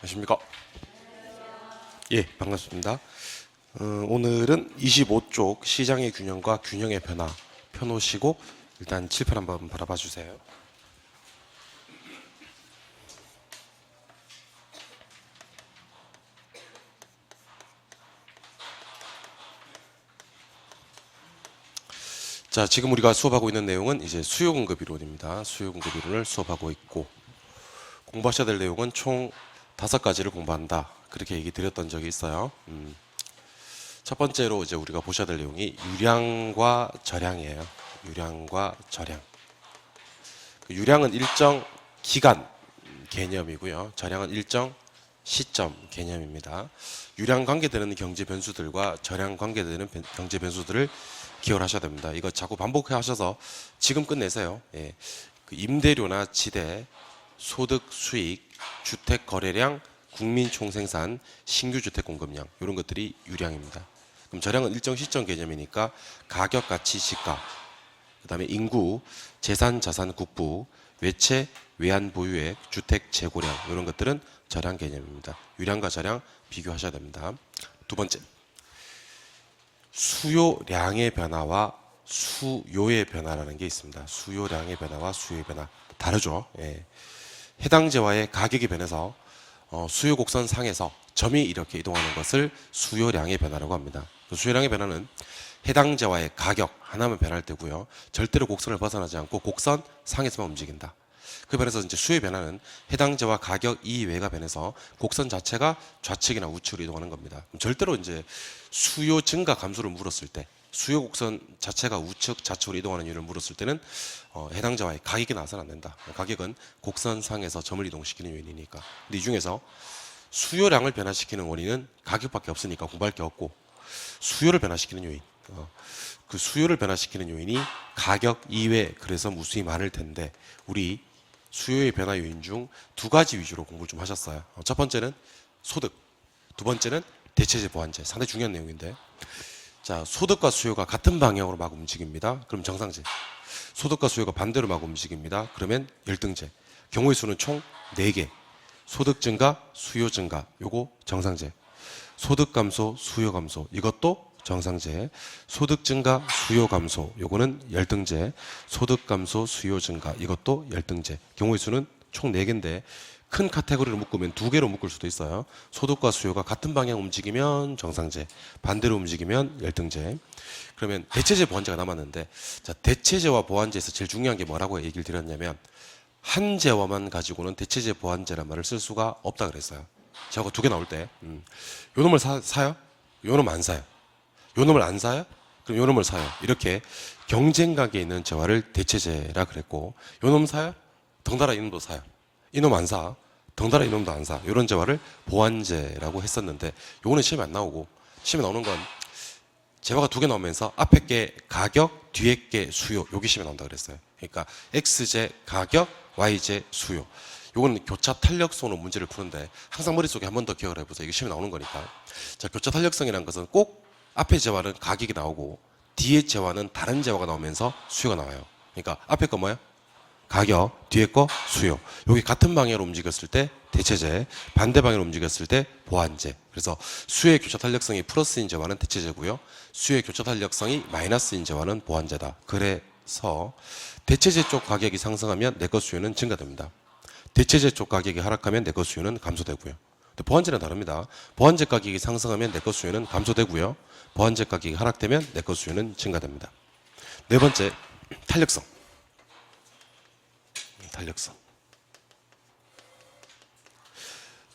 안녕하십니까? 예, 반갑습니다. 오늘은 25쪽 시장의 균형과 균형의 변화 펴놓으시고 일단 칠판 한번 바라봐 주세요. 자, 지금 우리가 수업하고 있는 내용은 이제 수요 공급 이론입니다. 수요 공급 이론을 수업하고 있고 공부하셔야 될 내용은 총 5가지를 공부한다. 그렇게 얘기 드렸던 적이 있어요. 첫 번째로 이제 우리가 보셔야 될 내용이 유량과 절량이에요. 유량과 절량. 유량은 일정 기간 개념이고요. 절량은 일정 시점 개념입니다. 유량 관계되는 경제 변수들과 절량 관계되는 경제 변수들을 기억을 하셔야 됩니다. 이거 자꾸 반복해 하셔서 지금 끝내세요. 예. 그 임대료나 지대, 소득, 수익, 주택 거래량, 국민 총생산, 신규 주택 공급량 이런 것들이 유량입니다. 그럼 절량은 일정 시점 개념이니까 가격, 가치, 시가, 그 다음에 인구, 재산, 자산, 국부, 외채, 외환 보유액, 주택 재고량 이런 것들은 절량 개념입니다. 유량과 절량 비교하셔야 됩니다. 두 번째, 수요량의 변화와 수요의 변화라는 게 있습니다. 수요량의 변화와 수요의 변화 다르죠. 예. 해당 재화의 가격이 변해서 수요 곡선 상에서 점이 이렇게 이동하는 것을 수요량의 변화라고 합니다. 그 수요량의 변화는 해당 재화의 가격 하나만 변할 때고요. 절대로 곡선을 벗어나지 않고 곡선 상에서만 움직인다. 그 변해서 이제 수요의 변화는 해당 재화 가격 이외가 변해서 곡선 자체가 좌측이나 우측으로 이동하는 겁니다. 절대로 이제 수요 증가 감소를 물었을 때 수요 곡선 자체가 우측 좌측으로 이동하는 이유를 물었을 때는 해당 재화의 가격이 나와서는 안 된다. 가격은 곡선상에서 점을 이동시키는 요인이니까. 근데 이 중에서 수요량을 변화시키는 원인은 가격밖에 없으니까 공부할 게 없고 수요를 변화시키는 요인, 그 수요를 변화시키는 요인이 가격 이외 그래서 무수히 많을 텐데 우리 수요의 변화 요인 중 2가지 위주로 공부를 좀 하셨어요. 첫 번째는 소득, 두 번째는 대체재 보완제. 상당히 중요한 내용인데 자, 소득과 수요가 같은 방향으로 막 움직입니다. 그럼 정상재. 소득과 수요가 반대로 막 움직입니다. 그러면 열등재. 경우의 수는 총 4개. 소득 증가, 수요 증가. 요거 정상재. 소득 감소, 수요 감소. 이것도 정상재. 소득 증가, 수요 감소. 요거는 열등재. 소득 감소, 수요 증가. 이것도 열등재. 경우의 수는 총 4개인데 큰 카테고리로 묶으면 2개로 묶을 수도 있어요. 소득과 수요가 같은 방향 움직이면 정상재, 반대로 움직이면 열등재. 그러면 대체재 보완재가 남았는데 자, 대체재와 보완재에서 제일 중요한 게 뭐라고 얘기를 드렸냐면 한 재화만 가지고는 대체재 보완재란 말을 쓸 수가 없다 그랬어요. 재화가 2개 나올 때 요 놈을 사요? 요 놈 안 사요? 요 놈을 안 사요? 그럼 요 놈을 사요. 이렇게 경쟁 관계에 있는 재화를 대체재라 그랬고 요 놈 사요? 덩달아 이놈도 사요. 이놈 안 사. 덩달아 이놈도 안 사. 이런 재화를 보완재라고 했었는데 요거는 시험에 안 나오고 시험에 나오는 건 재화가 2개 나오면서 앞에 게 가격, 뒤에 게 수요. 여기 시험에 나온다 그랬어요. 그러니까 X재 가격, Y재 수요. 요거는 교차 탄력성으로 문제를 푸는데 항상 머릿속에 한 번 더 기억을 해보세요. 이게 시험에 나오는 거니까. 자, 교차 탄력성이라는 것은 꼭 앞에 재화는 가격이 나오고 뒤에 재화는 다른 재화가 나오면서 수요가 나와요. 그러니까 앞에 거 뭐예요? 가격, 뒤에 거 수요. 여기 같은 방향으로 움직였을 때 대체재, 반대 방향으로 움직였을 때 보완재. 그래서 수요의 교차 탄력성이 플러스인 재화는 대체재고요. 수요의 교차 탄력성이 마이너스인 재화는 보완재다. 그래서 대체재 쪽 가격이 상승하면 내것 수요는 증가됩니다. 대체재 쪽 가격이 하락하면 내것 수요는 감소되고요. 근데 보완재는 다릅니다. 보완재 가격이 상승하면 내것 수요는 감소되고요. 보완재 가격이 하락되면 내것 수요는 증가됩니다. 네 번째, 탄력성. 탄력성.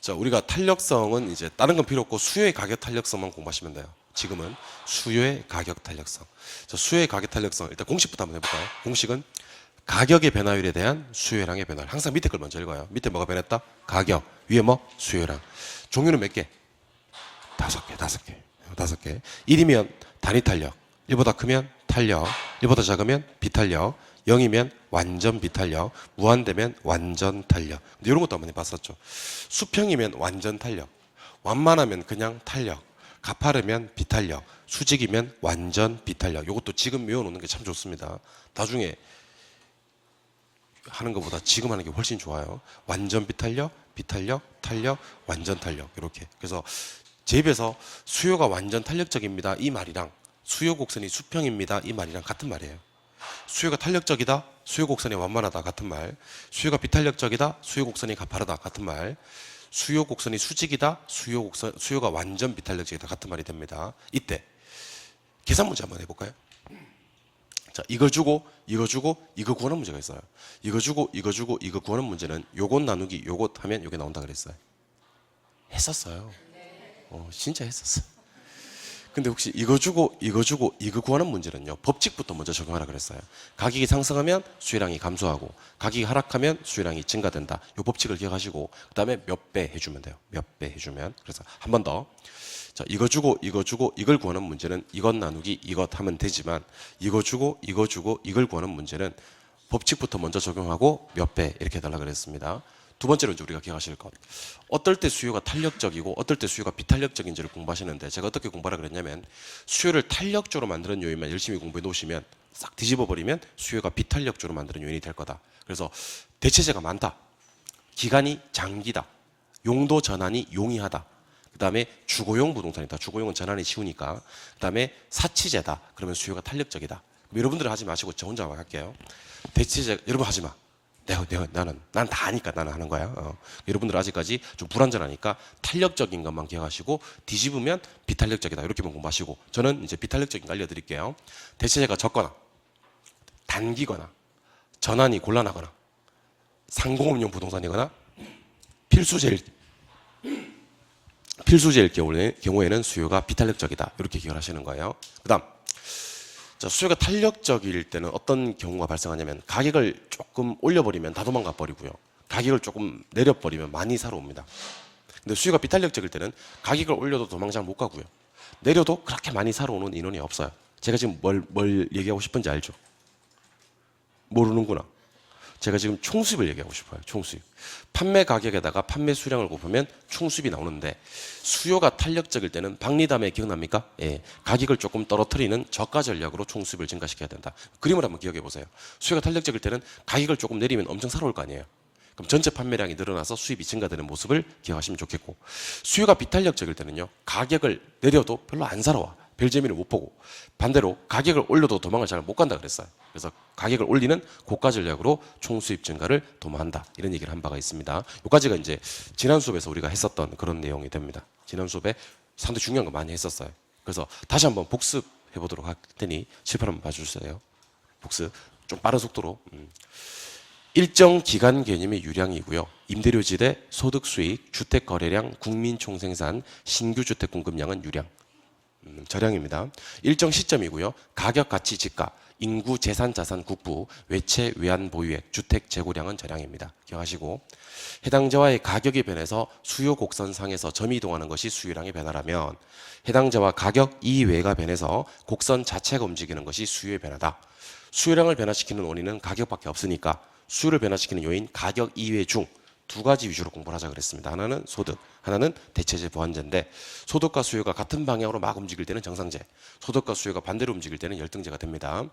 자, 우리가 탄력성은 이제 다른 건 필요 없고 수요의 가격 탄력성만 공부하시면 돼요. 지금은 수요의 가격 탄력성. 자, 수요의 가격 탄력성. 일단 공식부터 한번 해볼까요? 공식은 가격의 변화율에 대한 수요량의 변화율. 항상 밑에 걸 먼저 읽어요. 밑에 뭐가 변했다? 가격. 위에 뭐? 수요량. 종류는 몇 개? 5개, 5개. 5개. 1이면 단위 탄력. 1보다 크면 탄력. 1보다 작으면 비탄력. 0이면 완전 비탄력, 무한대면 완전 탄력. 근데 이런 것도 한번 해봤었죠. 수평이면 완전 탄력, 완만하면 그냥 탄력, 가파르면 비탄력, 수직이면 완전 비탄력. 이것도 지금 외워놓는 게 참 좋습니다. 나중에 하는 것보다 지금 하는 게 훨씬 좋아요. 완전 비탄력, 비탄력, 탄력, 완전 탄력 이렇게. 그래서 제 입에서 수요가 완전 탄력적입니다 이 말이랑 수요 곡선이 수평입니다 이 말이랑 같은 말이에요. 수요가 탄력적이다, 수요 곡선이 완만하다 같은 말. 수요가 비탄력적이다, 수요 곡선이 가파르다 같은 말. 수요 곡선이 수직이다, 수요가 완전 비탄력적이다 같은 말이 됩니다. 이때 계산 문제 한번 해볼까요? 자, 이걸 주고 이거 주고 이거 구하는 문제가 있어요. 이거 주고 이거 주고 이거 구하는 문제는 요것 나누기 요것 하면 요게 나온다 그랬어요. 했었어요. 진짜 했었어요. 근데 혹시 이거 주고 이거 주고 이거 구하는 문제는요, 법칙부터 먼저 적용하라 그랬어요. 가격이 상승하면 수요량이 감소하고 가격이 하락하면 수요량이 증가된다. 요 법칙을 기억하시고 그 다음에 몇 배 해주면 돼요. 몇 배 해주면. 그래서 한 번 더. 자, 이거 주고 이거 주고 이걸 구하는 문제는 이것 나누기 이것 하면 되지만 이거 주고 이거 주고 이걸 구하는 문제는 법칙부터 먼저 적용하고 몇 배 이렇게 해달라 그랬습니다. 두 번째로 이제 우리가 기억하실 것, 어떨 때 수요가 탄력적이고 어떨 때 수요가 비탄력적인지를 공부하시는데, 제가 어떻게 공부하라 그랬냐면 수요를 탄력적으로 만드는 요인만 열심히 공부해 놓으시면 싹 뒤집어 버리면 수요가 비탄력적으로 만드는 요인이 될 거다. 그래서 대체재가 많다, 기간이 장기다, 용도 전환이 용이하다, 그 다음에 주거용 부동산이다. 주거용은 전환이 쉬우니까. 그 다음에 사치재다. 그러면 수요가 탄력적이다. 여러분들은 하지 마시고 저 혼자 할게요. 대체재 여러분 하지 마. 난 다 아니까 나는 하는 거야. 여러분들 아직까지 좀 불안전하니까 탄력적인 것만 기억하시고 뒤집으면 비탄력적이다 이렇게만 공부하시고, 저는 이제 비탄력적인 거 알려드릴게요. 대체재가 적거나 단기거나 전환이 곤란하거나 상공업용 부동산이거나 필수재일 경우에는 수요가 비탄력적이다 이렇게 기억하시는 거예요. 그 다음, 자, 수요가 탄력적일 때는 어떤 경우가 발생하냐면 가격을 조금 올려버리면 다 도망가 버리고요, 가격을 조금 내려버리면 많이 사러 옵니다. 근데 수요가 비탄력적일 때는 가격을 올려도 도망 잘 못 가고요, 내려도 그렇게 많이 사러 오는 인원이 없어요. 제가 지금 뭘 얘기하고 싶은지 알죠? 모르는구나. 제가 지금 총수입을 얘기하고 싶어요. 총수입. 판매 가격에다가 판매 수량을 곱하면 총수입이 나오는데, 수요가 탄력적일 때는 박리담에 기억납니까? 예, 가격을 조금 떨어뜨리는 저가 전략으로 총수입을 증가시켜야 된다. 그림을 한번 기억해 보세요. 수요가 탄력적일 때는 가격을 조금 내리면 엄청 사러 올 거 아니에요. 그럼 전체 판매량이 늘어나서 수입이 증가되는 모습을 기억하시면 좋겠고, 수요가 비탄력적일 때는요, 가격을 내려도 별로 안 사러 와. 별 재미를 못 보고, 반대로 가격을 올려도 도망을 잘 못 간다 그랬어요. 그래서 가격을 올리는 고가 전략으로 총수입 증가를 도모한다, 이런 얘기를 한 바가 있습니다. 여기까지가 이제 지난 수업에서 우리가 했었던 그런 내용이 됩니다. 지난 수업에 상당히 중요한 거 많이 했었어요. 그래서 다시 한번 복습해 보도록 할 테니 칠판 한번 봐주세요. 복습 좀 빠른 속도로. 일정 기간 개념의 유량이고요, 임대료지대, 소득 수익, 주택 거래량, 국민 총생산, 신규 주택 공급량은 유량. 저량입니다. 일정 시점이고요, 가격, 가치, 지가, 인구, 재산, 자산, 국부, 외채, 외환, 보유액, 주택 재고량은 저량입니다. 기억하시고, 해당자와의 가격이 변해서 수요 곡선상에서 점이 이동하는 것이 수요량의 변화라면, 해당자와 가격 이외가 변해서 곡선 자체가 움직이는 것이 수요의 변화다. 수요량을 변화시키는 원인은 가격밖에 없으니까 수요를 변화시키는 요인 가격 이외 중 두 가지 위주로 공부를 하자 그랬습니다. 하나는 소득, 하나는 대체재 보완제인데, 소득과 수요가 같은 방향으로 막 움직일 때는 정상재, 소득과 수요가 반대로 움직일 때는 열등재가 됩니다.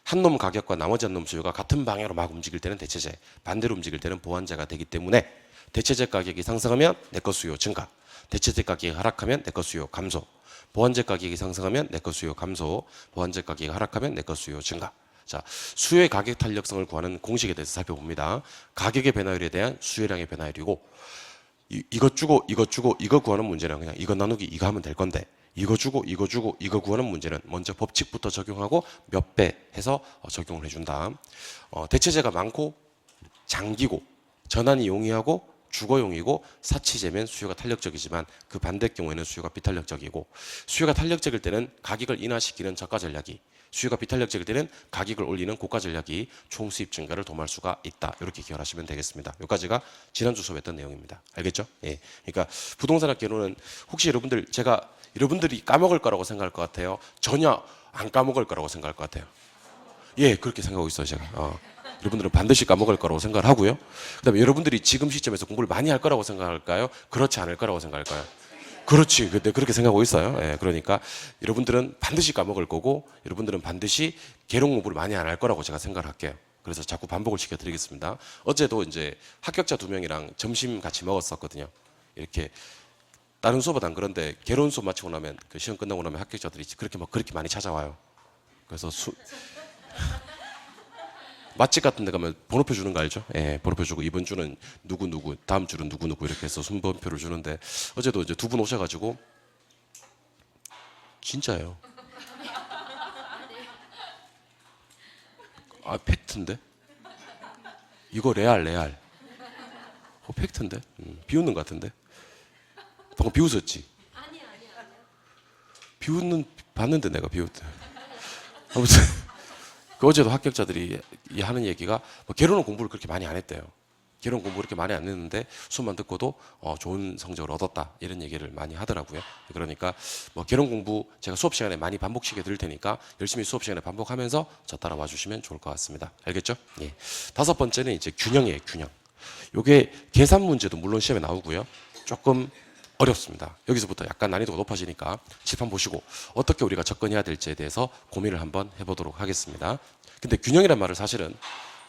한 놈 가격과 나머지 한 놈 수요가 같은 방향으로 막 움직일 때는 대체재, 반대로 움직일 때는 보완재가 되기 때문에 대체재 가격이 상승하면 내거 수요 증가, 대체재 가격이 하락하면 내거 수요 감소, 보완재 가격이 상승하면 내거 수요 감소, 보완재 가격이 하락하면 내거 수요 증가. 자, 수요의 가격 탄력성을 구하는 공식에 대해서 살펴봅니다. 가격의 변화율에 대한 수요량의 변화율이고, 이것 주고 이것 주고 이거 구하는 문제는 그냥 이거 나누기 이거 하면 될 건데, 이거 주고 이거 주고 이거 구하는 문제는 먼저 법칙부터 적용하고 몇 배 해서 적용을 해준다. 대체재가 많고 장기고 전환이 용이하고 주거용이고 사치재면 수요가 탄력적이지만 그 반대 경우에는 수요가 비탄력적이고, 수요가 탄력적일 때는 가격을 인하시키는 저가 전략이, 수요가 비탄력적일 때는 가격을 올리는 고가 전략이 총수입 증가를 도모할 수가 있다. 이렇게 기억하시면 되겠습니다. 여기까지가 지난주 수업했던 내용입니다. 알겠죠? 예. 그러니까 부동산학 개론은 혹시 여러분들이 까먹을 거라고 생각할 것 같아요? 전혀 안 까먹을 거라고 생각할 것 같아요. 예, 그렇게 생각하고 있어요, 제가. 여러분들은 반드시 까먹을 거라고 생각을 하고요. 그다음에 여러분들이 지금 시점에서 공부를 많이 할 거라고 생각할까요? 그렇지 않을 거라고 생각할까요? 그렇지. 근데 그렇게 생각하고 있어요. 예, 그러니까 여러분들은 반드시 까먹을 거고, 여러분들은 반드시 계룡 공부를 많이 안 할 거라고 제가 생각을 할게요. 그래서 자꾸 반복을 시켜드리겠습니다. 어제도 이제 합격자 2명이랑 점심 같이 먹었었거든요. 이렇게 다른 수업은 안 그런데 개론 수업 마치고 나면 그 시험 끝나고 나면 합격자들이 그렇게 많이 찾아와요. 그래서 맛집 같은 데 가면 번호표 주는 거 알죠? 예, 번호표 주고 이번 주는 누구, 다음 주는 누구 이렇게 해서 순번표를 주는데 어제도 이제 2분 오셔가지고 진짜예요. 아, 팩트인데? 이거 레알. 팩트인데? 비웃는 것 같은데? 방금 비웃었지? 아니야. 비웃는 봤는데 내가 비웃대. 아무튼 그 어제도 합격자들이 하는 얘기가 뭐 개론은 공부를 그렇게 많이 안 했대요. 개론 공부 그렇게 많이 안 했는데 수업만 듣고도 좋은 성적을 얻었다 이런 얘기를 많이 하더라고요. 그러니까 뭐 개론 공부 제가 수업 시간에 많이 반복시켜 드릴 테니까 열심히 수업 시간에 반복하면서 저 따라와 주시면 좋을 것 같습니다. 알겠죠? 예. 5번째는 이제 균형이에요. 균형. 요게 계산 문제도 물론 시험에 나오고요. 조금 어렵습니다. 여기서부터 약간 난이도가 높아지니까 칠판 보시고 어떻게 우리가 접근해야 될지에 대해서 고민을 한번 해보도록 하겠습니다. 근데 균형이란 말을 사실은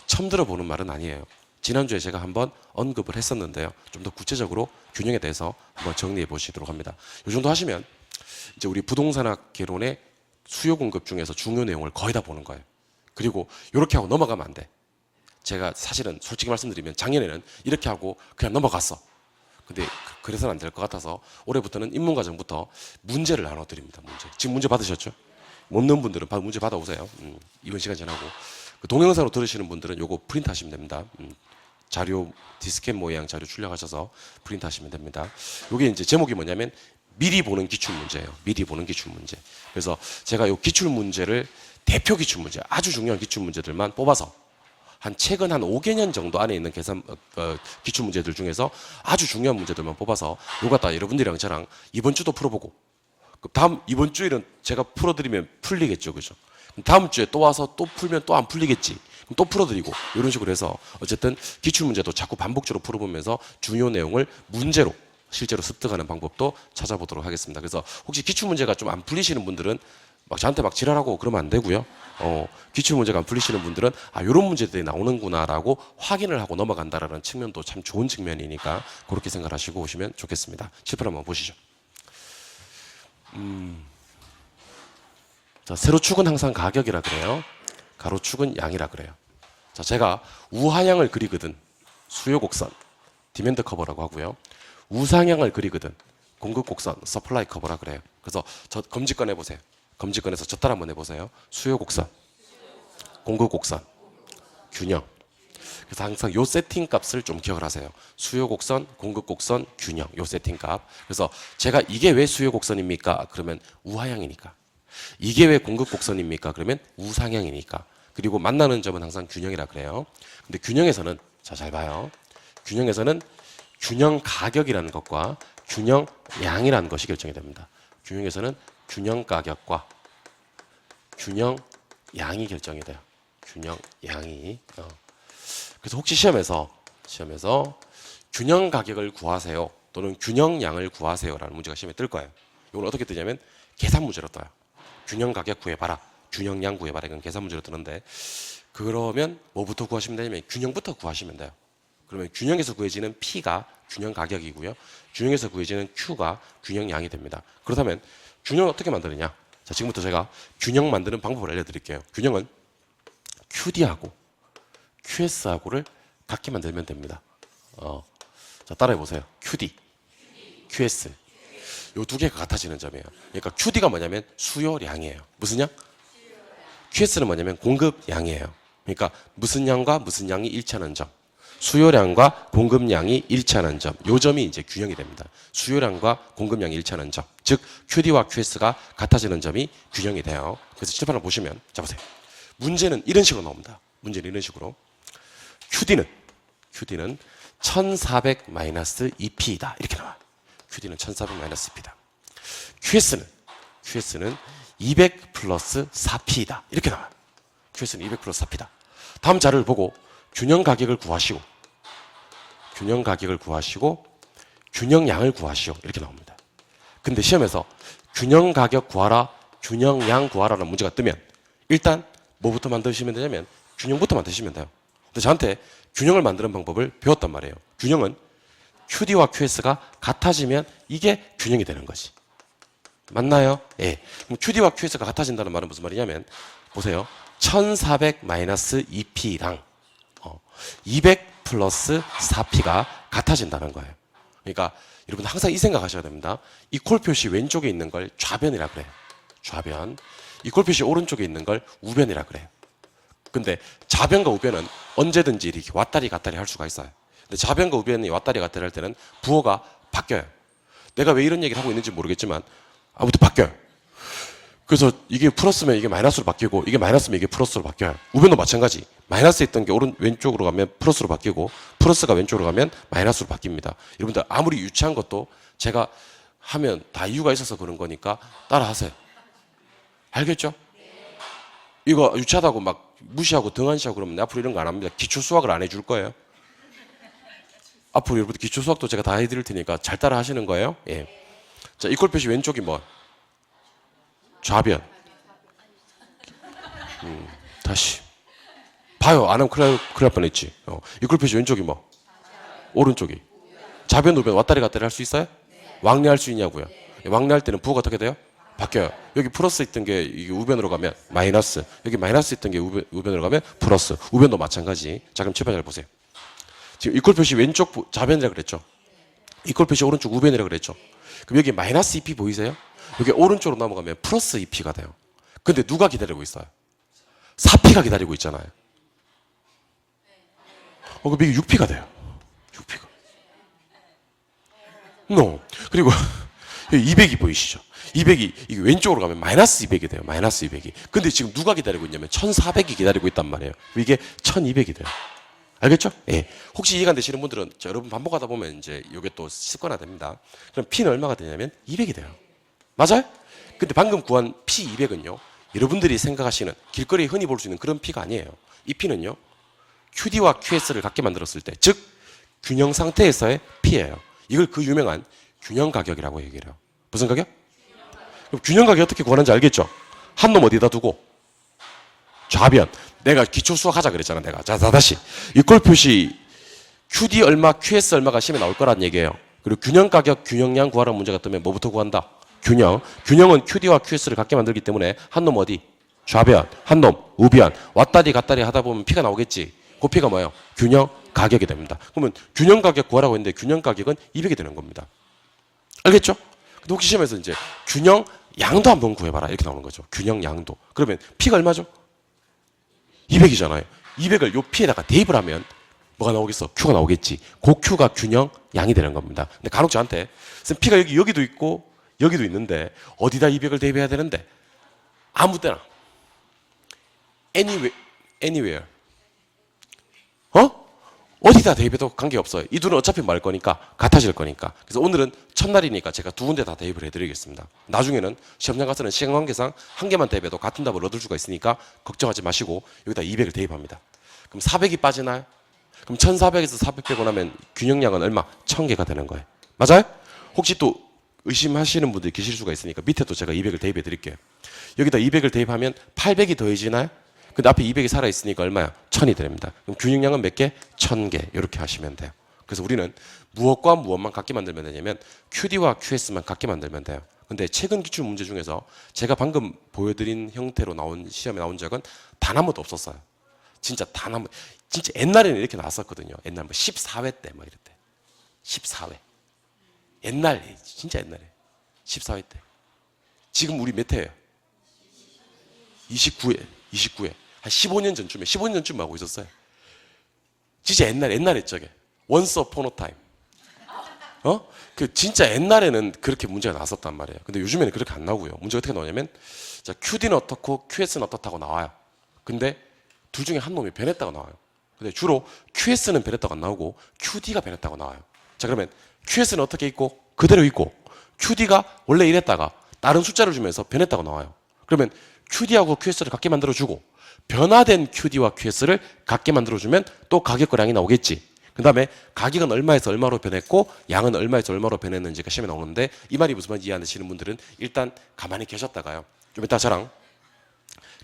처음 들어보는 말은 아니에요. 지난주에 제가 한번 언급을 했었는데요. 좀 더 구체적으로 균형에 대해서 한번 정리해 보시도록 합니다. 이 정도 하시면 이제 우리 부동산학 개론의 수요 공급 중에서 중요 내용을 거의 다 보는 거예요. 그리고 이렇게 하고 넘어가면 안 돼. 제가 사실은 솔직히 말씀드리면 작년에는 이렇게 하고 그냥 넘어갔어. 근데 그래서는 안 될 것 같아서 올해부터는 입문과정부터 문제를 나눠드립니다. 문제. 지금 문제 받으셨죠? 없는 분들은 문제 받아오세요. 이번 시간 지나고. 그 동영상으로 들으시는 분들은 요거 프린트 하시면 됩니다. 자료 디스켓 모양 자료 출력하셔서 프린트 하시면 됩니다. 요게 이제 제목이 뭐냐면 미리 보는 기출 문제예요. 미리 보는 기출 문제. 그래서 제가 요 기출 문제를 대표 기출 문제, 아주 중요한 기출 문제들만 뽑아서 최근 한 5개년 정도 안에 있는 기출 문제들 중에서 아주 중요한 문제들만 뽑아서 요 갖다 여러분들이랑 저랑 이번 주도 풀어보고 이번 주에는 제가 풀어드리면 풀리겠죠, 그죠? 다음 주에 또 와서 또 풀면 또 안 풀리겠지. 그럼 또 풀어드리고 이런 식으로 해서 어쨌든 기출 문제도 자꾸 반복적으로 풀어보면서 중요 내용을 문제로 실제로 습득하는 방법도 찾아보도록 하겠습니다. 그래서 혹시 기출 문제가 좀 안 풀리시는 분들은 막 저한테 막 지랄하고 그러면 안 되고요. 기출 문제가 안 풀리시는 분들은 이런 문제들이 나오는구나라고 확인을 하고 넘어간다라는 측면도 참 좋은 측면이니까 그렇게 생각하시고 오시면 좋겠습니다. 칠판 한번 보시죠. 자, 세로축은 항상 가격이라 그래요. 가로축은 양이라 그래요. 자, 제가 우하향을 그리거든 수요 곡선, 디맨드 커버라고 하고요. 우상향을 그리거든 공급 곡선, 서플라이 커버라 그래요. 그래서 저 검직권 해보세요. 검직권에서 저 따라 한번 해보세요. 수요 곡선, 공급 곡선, 균형. 그래서 항상 요 세팅 값을 좀 기억을 하세요. 수요 곡선, 공급 곡선, 균형. 요 세팅 값. 그래서 제가 이게 왜 수요 곡선입니까? 그러면 우하향이니까. 이게 왜 공급 곡선입니까? 그러면 우상향이니까. 그리고 만나는 점은 항상 균형이라 그래요. 근데 균형에서는 잘 봐요. 균형에서는 균형 가격이라는 것과 균형 양이라는 것이 결정이 됩니다. 균형에서는 균형 가격과 균형 양이 결정이 돼요. 균형 양이. 그래서 혹시 시험에서 균형 가격을 구하세요 또는 균형 양을 구하세요라는 문제가 시험에 뜰 거예요. 이걸 어떻게 뜨냐면 계산 문제로 떠요. 균형 가격 구해봐라, 균형 양 구해봐라. 이건 계산 문제로 뜨는데 그러면 뭐부터 구하시면 되냐면 균형부터 구하시면 돼요. 그러면 균형에서 구해지는 P가 균형 가격이고요. 균형에서 구해지는 Q가 균형 양이 됩니다. 그렇다면 균형을 어떻게 만드느냐? 자, 지금부터 제가 균형 만드는 방법을 알려드릴게요. 균형은 QD하고 QS하고를 같게 만들면 됩니다. 자, 따라해보세요. QD, QS. 요 두 개가 같아지는 점이에요. 그러니까 QD가 뭐냐면 수요량이에요. 무슨 양? QS는 뭐냐면 공급량이에요. 그러니까 무슨 양과 무슨 양이 일치하는 점. 수요량과 공급량이 일치하는 점. 요 점이 이제 균형이 됩니다. 수요량과 공급량이 일치하는 점. 즉 QD와 QS가 같아지는 점이 균형이 돼요. 그래서 칠판을 보시면 자 보세요. 문제는 이런 식으로 나옵니다. 문제는 이런 식으로. QD는 1400-2P이다. 이렇게 나와요. QD는 1400-2P다. QS는 200 플러스 4P이다. 이렇게 나와요. QS는 200 플러스 4P다. 다음 자료를 보고 균형 가격을 구하시고 균형 양을 구하시오. 이렇게 나옵니다. 근데 시험에서 균형 가격 구하라, 균형 양 구하라는 문제가 뜨면 일단 뭐부터 만드시면 되냐면 균형부터 만드시면 돼요. 근데 저한테 균형을 만드는 방법을 배웠단 말이에요. 균형은 QD와 QS가 같아지면 이게 균형이 되는 거지. 맞나요? 예. 그럼 QD와 QS가 같아진다는 말은 무슨 말이냐면 보세요. 1400-2p랑 200 플러스 4p가 같아진다는 거예요. 그러니까 여러분 항상 이 생각하셔야 됩니다. 이퀄 표시 왼쪽에 있는 걸 좌변이라 그래요. 좌변. 이퀄 표시 오른쪽에 있는 걸 우변이라 그래요. 근데 좌변과 우변은 언제든지 이렇게 왔다리 갔다리 할 수가 있어요. 근데 좌변과 우변이 왔다리 갔다리 할 때는 부호가 바뀌어요. 내가 왜 이런 얘기를 하고 있는지 모르겠지만 아무튼 바뀌어요. 그래서 이게 플러스면 이게 마이너스로 바뀌고 이게 마이너스면 이게 플러스로 바뀌어요. 우변도 마찬가지. 마이너스 있던 게 왼쪽으로 가면 플러스로 바뀌고 플러스가 왼쪽으로 가면 마이너스로 바뀝니다. 여러분들 아무리 유치한 것도 제가 하면 다 이유가 있어서 그런 거니까 따라하세요. 알겠죠? 이거 유치하다고 막 무시하고 등한시하고 그러면 앞으로 이런 거 안 합니다. 기초 수학을 안 해줄 거예요. 앞으로 여러분들 기초 수학도 제가 다 해드릴 테니까 잘 따라 하시는 거예요. 예. 자, 이퀄 표시 왼쪽이 뭐? 좌변. 다시. 봐요. 안 하면 큰일 날 뻔했지. 이퀄 표시 왼쪽이 뭐? 오른쪽이. 좌변, 우변 왔다리 갔다리 할 수 있어요? 왕래할 수 있냐고요. 왕래할 때는 부호가 어떻게 돼요? 바뀌어요. 여기 플러스 있던 게 이게 우변으로 가면 마이너스. 여기 마이너스 있던 게 우변으로 가면 플러스. 우변도 마찬가지. 자, 그럼 제발 잘 보세요. 지금 이퀄 표시 왼쪽 좌변이라 그랬죠. 이퀄 표시 오른쪽 우변이라 그랬죠. 그럼 여기 마이너스 2p 보이세요? 여기 오른쪽으로 넘어가면 플러스 2p가 돼요. 근데 누가 기다리고 있어요? 4p가 기다리고 있잖아요. 그럼 이게 6p가 돼요. 6p가. No. 그리고 200이 보이시죠? 200이 이게 왼쪽으로 가면 마이너스 200이 돼요. 마이너스 200이. 근데 지금 누가 기다리고 있냐면 1400이 기다리고 있단 말이에요. 이게 1200이 돼요. 알겠죠? 예. 혹시 이해가 안 되시는 분들은 여러분 반복하다 보면 이제 이게 또 습관화 됩니다. 그럼 P는 얼마가 되냐면 200이 돼요. 맞아요? 근데 방금 구한 P200은요. 여러분들이 생각하시는 길거리에 흔히 볼 수 있는 그런 P가 아니에요. 이 P는요. QD와 QS를 같게 만들었을 때, 즉 균형 상태에서의 P예요. 이걸 그 유명한 균형 가격이라고 얘기를 해요. 무슨 가격? 그럼 균형 가격 어떻게 구하는지 알겠죠? 한 놈 어디다 두고? 좌변. 내가 기초 수학 하자 그랬잖아, 내가. 자, 다시. 이퀄 표시 QD 얼마, QS 얼마가 시험에 나올 거란 얘기예요. 그리고 균형 가격, 균형량 구하라는 문제가 뜨면 뭐부터 구한다? 균형. 균형은 QD와 QS를 같게 만들기 때문에 한 놈 어디? 좌변. 한 놈 우변. 왔다리 갔다리 하다 보면 P가 나오겠지. 그 P가 뭐예요? 균형 가격이 됩니다. 그러면 균형 가격 구하라고 했는데 균형 가격은 200이 되는 겁니다. 알겠죠? 근데 혹시 시험에서 이제 균형 양도 한번 구해봐라 이렇게 나오는 거죠. 균형 양도. 그러면 P가 얼마죠? 200이잖아요. 200을 요 P에다가 대입을 하면 뭐가 나오겠어? Q가 나오겠지. 그 Q가 균형 양이 되는 겁니다. 근데 간혹 저한테 선생님 P가 여기도 있고 여기도 있는데 어디다 200을 대입해야 되는데 아무 때나 anywhere 어디다 대입해도 관계없어요. 이 둘은 어차피 말 거니까 같아질 거니까. 그래서 오늘은 첫날이니까 제가 두 군데 다 대입을 해드리겠습니다. 나중에는 시험장 가서는 시간 관계상 한 개만 대입해도 같은 답을 얻을 수가 있으니까 걱정하지 마시고 여기다 200을 대입합니다. 그럼 400이 빠지나요? 그럼 1400에서 400 빼고 나면 균형량은 얼마? 1000개가 되는 거예요. 맞아요? 혹시 또 의심하시는 분들이 계실 수가 있으니까 밑에도 제가 200을 대입해 드릴게요. 여기다 200을 대입하면 800이 더해지나요? 근데 앞에 200이 살아있으니까 얼마야? 1000이 됩니다. 그럼 균형량은 몇 개? 1000개. 이렇게 하시면 돼요. 그래서 우리는 무엇과 무엇만 같게 만들면 되냐면 QD와 QS만 같게 만들면 돼요. 근데 최근 기출 문제 중에서 제가 방금 보여드린 형태로 나온 시험에 나온 적은 단 한 번도 없었어요. 진짜 단 한 번. 진짜 옛날에는 이렇게 나왔었거든요. 옛날 뭐 14회 때 뭐 이럴 때. 14회. 옛날, 진짜 옛날에. 14회 때. 지금 우리 몇 회예요? 29회. 29회. 한 15년 전쯤에, 15년 전쯤 하고 있었어요. 진짜 옛날에 저게. Once upon a time. 그 진짜 옛날에는 그렇게 문제가 나왔었단 말이에요. 근데 요즘에는 그렇게 안 나오고요. 문제가 어떻게 나오냐면, 자, QD는 어떻고 QS는 어떻다고 나와요. 근데 둘 중에 한 놈이 변했다고 나와요. 근데 주로 QS는 변했다고 안 나오고 QD가 변했다고 나와요. 자, 그러면 QS는 어떻게 있고 그대로 있고 QD가 원래 이랬다가 다른 숫자를 주면서 변했다고 나와요. 그러면 QD하고 QS를 같게 만들어주고 변화된 QD와 QS를 같게 만들어주면 또 가격거량이 나오겠지. 그 다음에 가격은 얼마에서 얼마로 변했고 양은 얼마에서 얼마로 변했는지가 시험에 나오는데 이 말이 무슨 말인지 이해 안 되시는 분들은 일단 가만히 계셨다가요. 좀 이따 저랑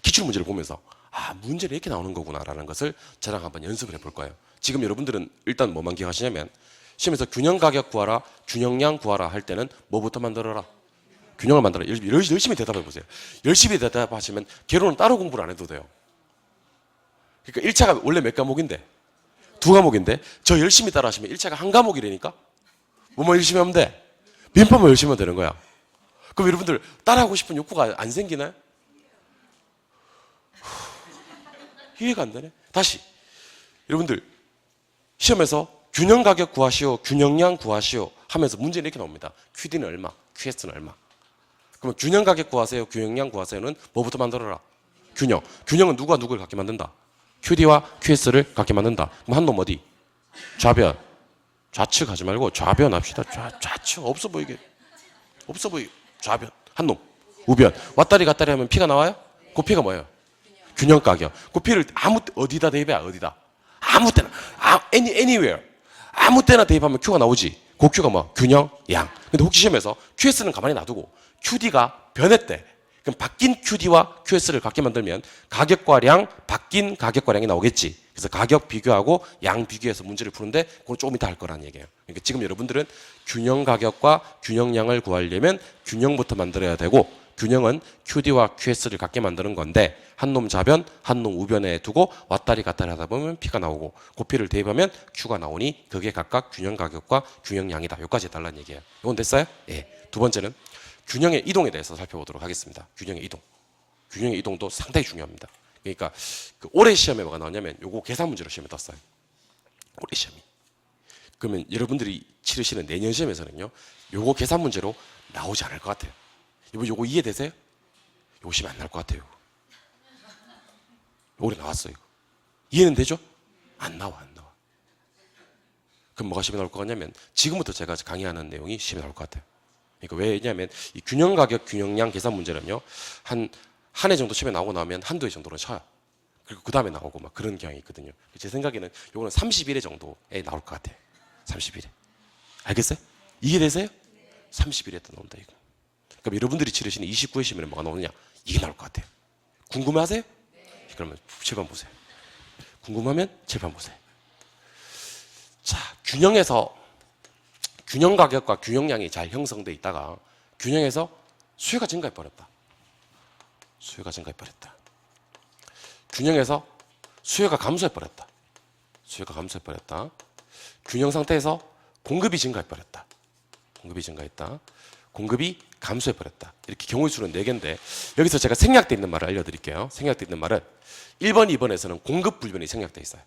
기출문제를 보면서 아, 문제는 이렇게 나오는 거구나라는 것을 저랑 한번 연습을 해볼 거예요. 지금 여러분들은 일단 뭐만 기억하시냐면 시험에서 균형 가격 구하라, 균형량 구하라 할 때는 뭐부터 만들어라? 균형을 만들어. 열심히 대답해 보세요. 열심히 대답하시면 개론은 따로 공부를 안 해도 돼요. 그러니까 1차가 원래 몇 과목인데? 2과목인데 저 열심히 따라 하시면 1차가 한 과목이라니까? 뭐만 열심히 하면 돼? 민법만 열심히 하면 되는 거야. 그럼 여러분들 따라하고 싶은 욕구가 안 생기나요? 이해가 안 되네. 다시 여러분들 시험에서 균형 가격 구하시오, 균형량 구하시오 하면서 문제는 이렇게 나옵니다. QD는 얼마, QS는 얼마. 그러면 균형 가격 구하세요, 균형량 구하세요는 뭐부터 만들어라? 균형. 균형은 누가 누구를 갖게 만든다? QD와 QS를 갖게 만든다. 그럼 한 놈 어디? 좌변. 좌측 하지 말고 좌변 합시다. 좌측 없어 보이게. 없어 보이게. 좌변. 한 놈. 우변. 왔다리 갔다리 하면 P가 나와요? 그 P가 뭐예요? 균형 가격. 그 P를 어디다 대입해? 어디다? 아무 때나. anywhere. 아무 때나 대입하면 Q가 나오지. 그 Q가 뭐? 균형, 양. 근데 혹시 시험에서 QS는 가만히 놔두고 QD가 변했대. 그럼 바뀐 QD와 QS를 갖게 만들면 가격과 량, 바뀐 가격과 량이 나오겠지. 그래서 가격 비교하고 양 비교해서 문제를 푸는데 그건 조금 이따 할 거라는 얘기예요. 그러니까 지금 여러분들은 균형 가격과 균형 양을 구하려면 균형부터 만들어야 되고 균형은 QD와 QS를 갖게 만드는 건데 한 놈 좌변, 한 놈 우변에 두고 왔다리 갔다리 하다 보면 P가 나오고 그 P를 대입하면 Q가 나오니 그게 각각 균형 가격과 균형 양이다. 여기까지 해달라는 얘기예요. 이건 됐어요? 예. 두 번째는 균형의 이동에 대해서 살펴보도록 하겠습니다. 균형의 이동. 균형의 이동도 상당히 중요합니다. 그러니까 그 올해 시험에 뭐가 나왔냐면 요거 계산 문제로 시험에 떴어요. 올해 시험이. 그러면 여러분들이 치르시는 내년 시험에서는요. 요거 계산 문제로 나오지 않을 것 같아요. 요거 이해되세요? 요거 시험 안 나올 것 같아요. 올해 나왔어요. 이해는 되죠? 안 나와. 그럼 뭐가 시험에 나올 것 같냐면 지금부터 제가 강의하는 내용이 시험에 나올 것 같아요. 그러니까 왜냐하면 이 균형 가격, 균형량 계산 문제는요. 한 해 정도 시험에 나오고 나면 한두 해 정도는 쳐요. 그리고 그 다음에 나오고 막 그런 경향이 있거든요. 제 생각에는 요거는 31회 정도에 나올 것 같아요. 31회. 알겠어요? 이해되세요? 31회 때 나온다 이거. 그럼 여러분들이 치르시는 29회 시험에는 뭐가 나오느냐? 이게 나올 것 같아요. 궁금하세요? 그러면 칠판 보세요. 궁금하면 칠판 보세요. 자, 균형에서 균형 가격과 균형량이 잘 형성돼 있다가 균형에서 수요가 증가해 버렸다. 수요가 증가해 버렸다. 균형에서 수요가 감소해 버렸다. 수요가 감소해 버렸다. 균형 상태에서 공급이 증가해 버렸다. 공급이 증가했다. 공급이 감소해 버렸다. 이렇게 경우의 수는 4개인데 여기서 제가 생략되어 있는 말을 알려드릴게요. 생략되어 있는 말은 1번, 2번에서는 공급 불변이 생략되어 있어요.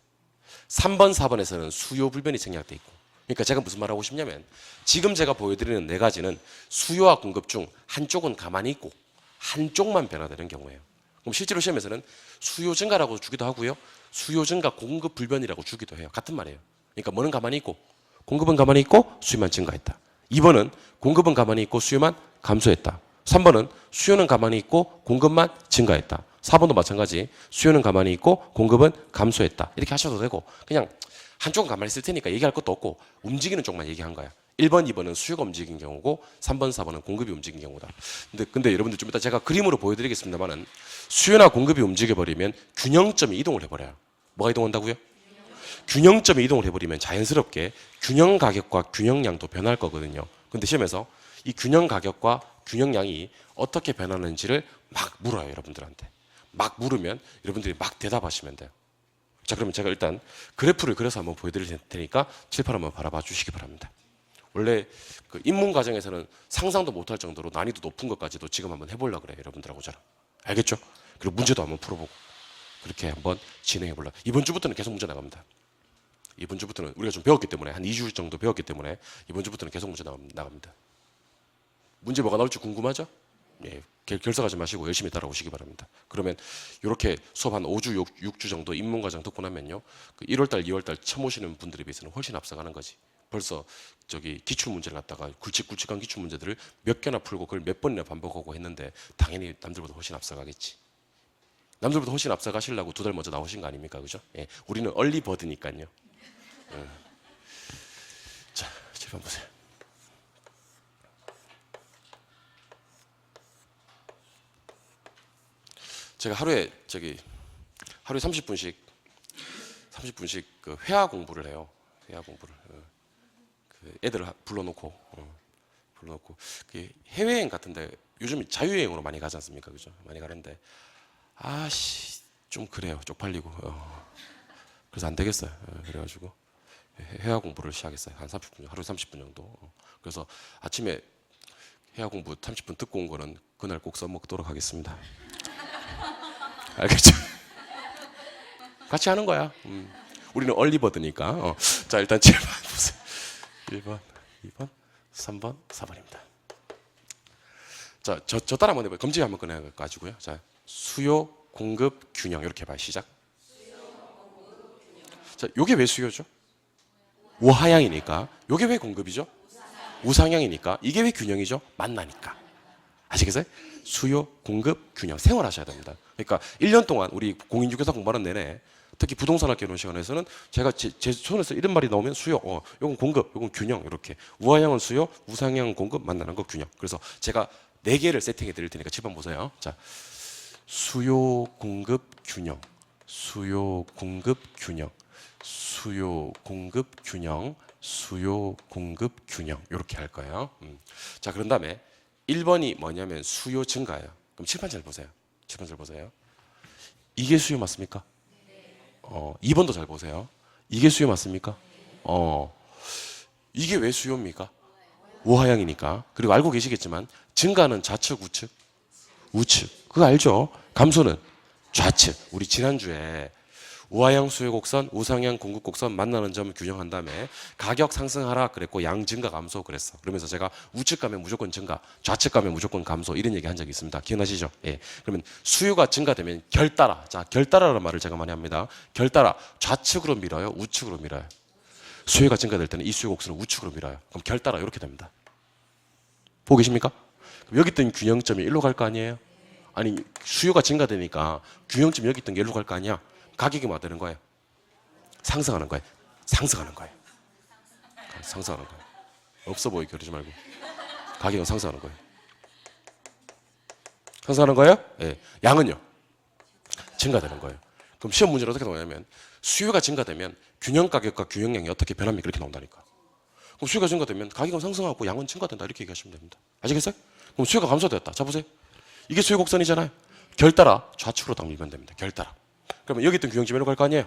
3번, 4번에서는 수요 불변이 생략되어 있고 그러니까 제가 무슨 말을 하고 싶냐면 지금 제가 보여드리는 4가지는 수요와 공급 중 한쪽은 가만히 있고 한쪽만 변화되는 경우예요. 그럼 실제로 시험에서는 수요 증가라고 주기도 하고요. 수요 증가 공급 불변이라고 주기도 해요. 같은 말이에요. 그러니까 뭐는 가만히 있고 공급은 가만히 있고 수요만 증가했다. 2번은 공급은 가만히 있고 수요만 감소했다. 3번은 수요는 가만히 있고 공급만 증가했다. 4번도 마찬가지 수요는 가만히 있고 공급은 감소했다. 이렇게 하셔도 되고 그냥 한쪽은 가만히 있을 테니까 얘기할 것도 없고 움직이는 쪽만 얘기한 거야. 1번, 2번은 수요가 움직인 경우고 3번, 4번은 공급이 움직인 경우다. 근데 여러분들 좀 이따 제가 그림으로 보여드리겠습니다만은 수요나 공급이 움직여버리면 균형점이 이동을 해버려요. 뭐가 이동한다고요? 균형점이 이동을 해버리면 자연스럽게 균형 가격과 균형량도 변할 거거든요. 근데 시험에서 이 균형 가격과 균형량이 어떻게 변하는지를 막 물어요, 여러분들한테. 막 물으면 여러분들이 막 대답하시면 돼요. 자, 그러면 제가 일단 그래프를 그려서 한번 보여드릴 테니까 칠판 한번 바라봐 주시기 바랍니다. 원래 그 입문 과정에서는 상상도 못할 정도로 난이도 높은 것까지도 지금 한번 해보려고 그래요, 여러분들하고 저랑. 알겠죠? 그리고 문제도 한번 풀어보고 그렇게 한번 진행해 보려고. 이번 주부터는 계속 문제 나갑니다. 이번 주부터는 우리가 좀 배웠기 때문에 한 2주 정도 배웠기 때문에 이번 주부터는 계속 문제 나갑니다. 문제 뭐가 나올지 궁금하죠? 예, 결석하지 마시고 열심히 따라오시기 바랍니다. 그러면 이렇게 수업 한 5주, 6주 정도 입문과정 듣고 나면요. 그 1월달, 2월달 처음 오시는 분들에 비해서는 훨씬 앞서가는 거지. 벌써 저기 기출문제를 갖다가 굵직굵직한 기출문제들을 몇 개나 풀고 그걸 몇 번이나 반복하고 했는데 당연히 남들보다 훨씬 앞서가겠지. 남들보다 훨씬 앞서가시려고 2달 먼저 나오신 거 아닙니까? 그죠? 예, 우리는 얼리버드니까요. 자, 칠판 보세요. 제가 하루에 하루에 30분씩 그 회화 공부를 해요. 회화 공부를. 그 애들을 불러놓고 그 해외여행 같은데 요즘 자유여행으로 많이 가지 않습니까? 그죠? 많이 가는데 좀 그래요. 쪽팔리고. 그래서 안 되겠어요. 그래가지고 회화 공부를 시작했어요. 한 30분, 하루에 30분 정도. 그래서 아침에 회화 공부 30분 듣고 온 거는 그날 꼭 써먹도록 하겠습니다. 알겠죠? 같이 하는 거야. 우리는 얼리버드니까. 자, 일단 7번 보세요. 1번, 2번, 3번, 4번입니다. 자, 저 따라 한번 해봐요. 검증 한번 꺼내가지고요. 자, 수요, 공급, 균형. 이렇게 봐요. 시작. 자, 요게 왜 수요죠? 우하향이니까. 요게 왜 공급이죠? 우상향이니까. 이게 왜 균형이죠? 만나니까. 아시겠어요? 수요, 공급, 균형. 생활하셔야 됩니다. 그러니까 1년 동안 우리 공인중개사 공부하는 내내 특히 부동산학교 이런 시간에서는 제가 제 손에서 이런 말이 나오면 수요, 요건 공급, 요건 균형 이렇게 우하향은 수요, 우상향은 공급, 만나는 거 균형. 그래서 제가 4개를 세팅해 드릴 테니까 7번 보세요. 자, 수요, 공급, 균형, 수요, 공급, 균형, 수요, 공급, 균형, 수요, 공급, 균형 이렇게 할 거예요. 자, 그런 다음에 1번이 뭐냐면 수요 증가예요. 그럼 7번 잘 보세요. 7번 잘 보세요. 이게 수요 맞습니까? 2번도 잘 보세요. 이게 수요 맞습니까? 이게 왜 수요입니까? 우하향이니까. 그리고 알고 계시겠지만 증가는 좌측, 우측? 우측. 그거 알죠? 감소는 좌측. 우리 지난주에 우하향 수요 곡선, 우상향 공급 곡선 만나는 점을 균형한 다음에 가격 상승 하락 그랬고 양 증가 감소 그랬어. 그러면서 제가 우측 가면 무조건 증가, 좌측 가면 무조건 감소 이런 얘기 한 적이 있습니다. 기억나시죠? 예. 그러면 수요가 증가되면 결따라. 자, 결따라라는 말을 제가 많이 합니다. 결따라 좌측으로 밀어요, 우측으로 밀어요. 수요가 증가될 때는 이 수요 곡선을 우측으로 밀어요. 그럼 결따라 이렇게 됩니다. 보고 계십니까? 그럼 여기 있던 균형점이 일로 갈 거 아니에요? 아니 수요가 증가되니까 균형점 여기 있던 게 일로 갈 거 아니야? 가격이 뭐 되는 거예요? 상승하는 거예요. 상승하는 거예요. 상승하는 거예요. 없어 보이게 그러지 말고 가격은 상승하는 거예요. 상승하는 거예요? 예. 양은요? 증가되는 거예요. 그럼 시험 문제는 어떻게 나오냐면 수요가 증가되면 균형 가격과 균형량이 어떻게 변합니까? 이렇게 나온다니까. 그럼 수요가 증가되면 가격은 상승하고 양은 증가된다 이렇게 얘기하시면 됩니다. 아시겠어요? 그럼 수요가 감소되었다. 자 보세요. 이게 수요 곡선이잖아요. 결따라 좌측으로 딱 밀면 됩니다. 결따라. 그러면 여기 있던 균형점으로 갈 거 아니에요?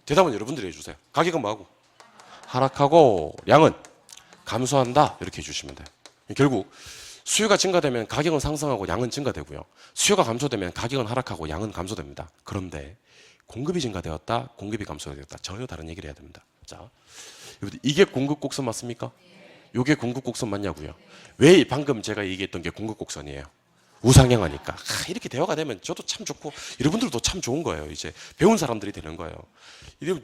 대답은 여러분들이 해주세요. 가격은 뭐하고? 하락하고 양은 감소한다 이렇게 해주시면 돼요. 결국 수요가 증가되면 가격은 상승하고 양은 증가되고요. 수요가 감소되면 가격은 하락하고 양은 감소됩니다. 그런데 공급이 증가되었다, 공급이 감소되었다 전혀 다른 얘기를 해야 됩니다. 자, 이게 공급 곡선 맞습니까? 이게 공급 곡선 맞냐고요? 왜 방금 제가 얘기했던 게 공급 곡선이에요? 우상향하니까. 이렇게 대화가 되면 저도 참 좋고 여러분들도 참 좋은 거예요. 이제 배운 사람들이 되는 거예요.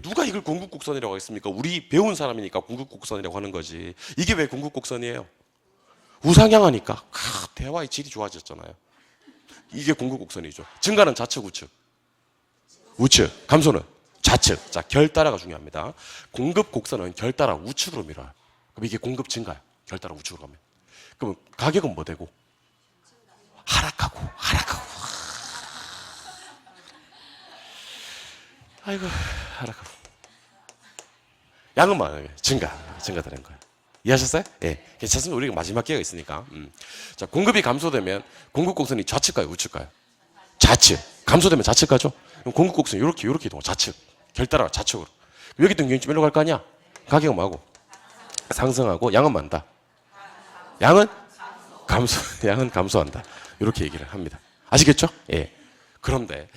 누가 이걸 공급곡선이라고 하겠습니까? 우리 배운 사람이니까 공급곡선이라고 하는 거지. 이게 왜 공급곡선이에요? 우상향하니까. 대화의 질이 좋아졌잖아요. 이게 공급곡선이죠. 증가는 좌측, 우측? 우측. 감소는 좌측. 자, 결따라가 중요합니다. 공급곡선은 결따라 우측으로 밀어요. 그럼 이게 공급 증가요. 결따라 우측으로 가면. 그럼 가격은 뭐 되고? 하락하고. 아이고, 하락하고. 양은 많아요. 증가되는 거예요. 이해하셨어요? 예. 괜찮습니다. 우리가 마지막 기회가 있으니까. 자, 공급이 감소되면 공급 곡선이 좌측 가요, 우측 가요? 좌측. 감소되면 좌측 가죠? 그럼 공급 곡선이 이렇게 이동해. 좌측. 결따라 좌측으로. 여기 있던 균형점 일로 갈 거 아니야? 가격은 뭐하고? 상승하고 양은 많다. 양은 감소한다. 이렇게 얘기를 합니다. 아시겠죠? 예. 그런데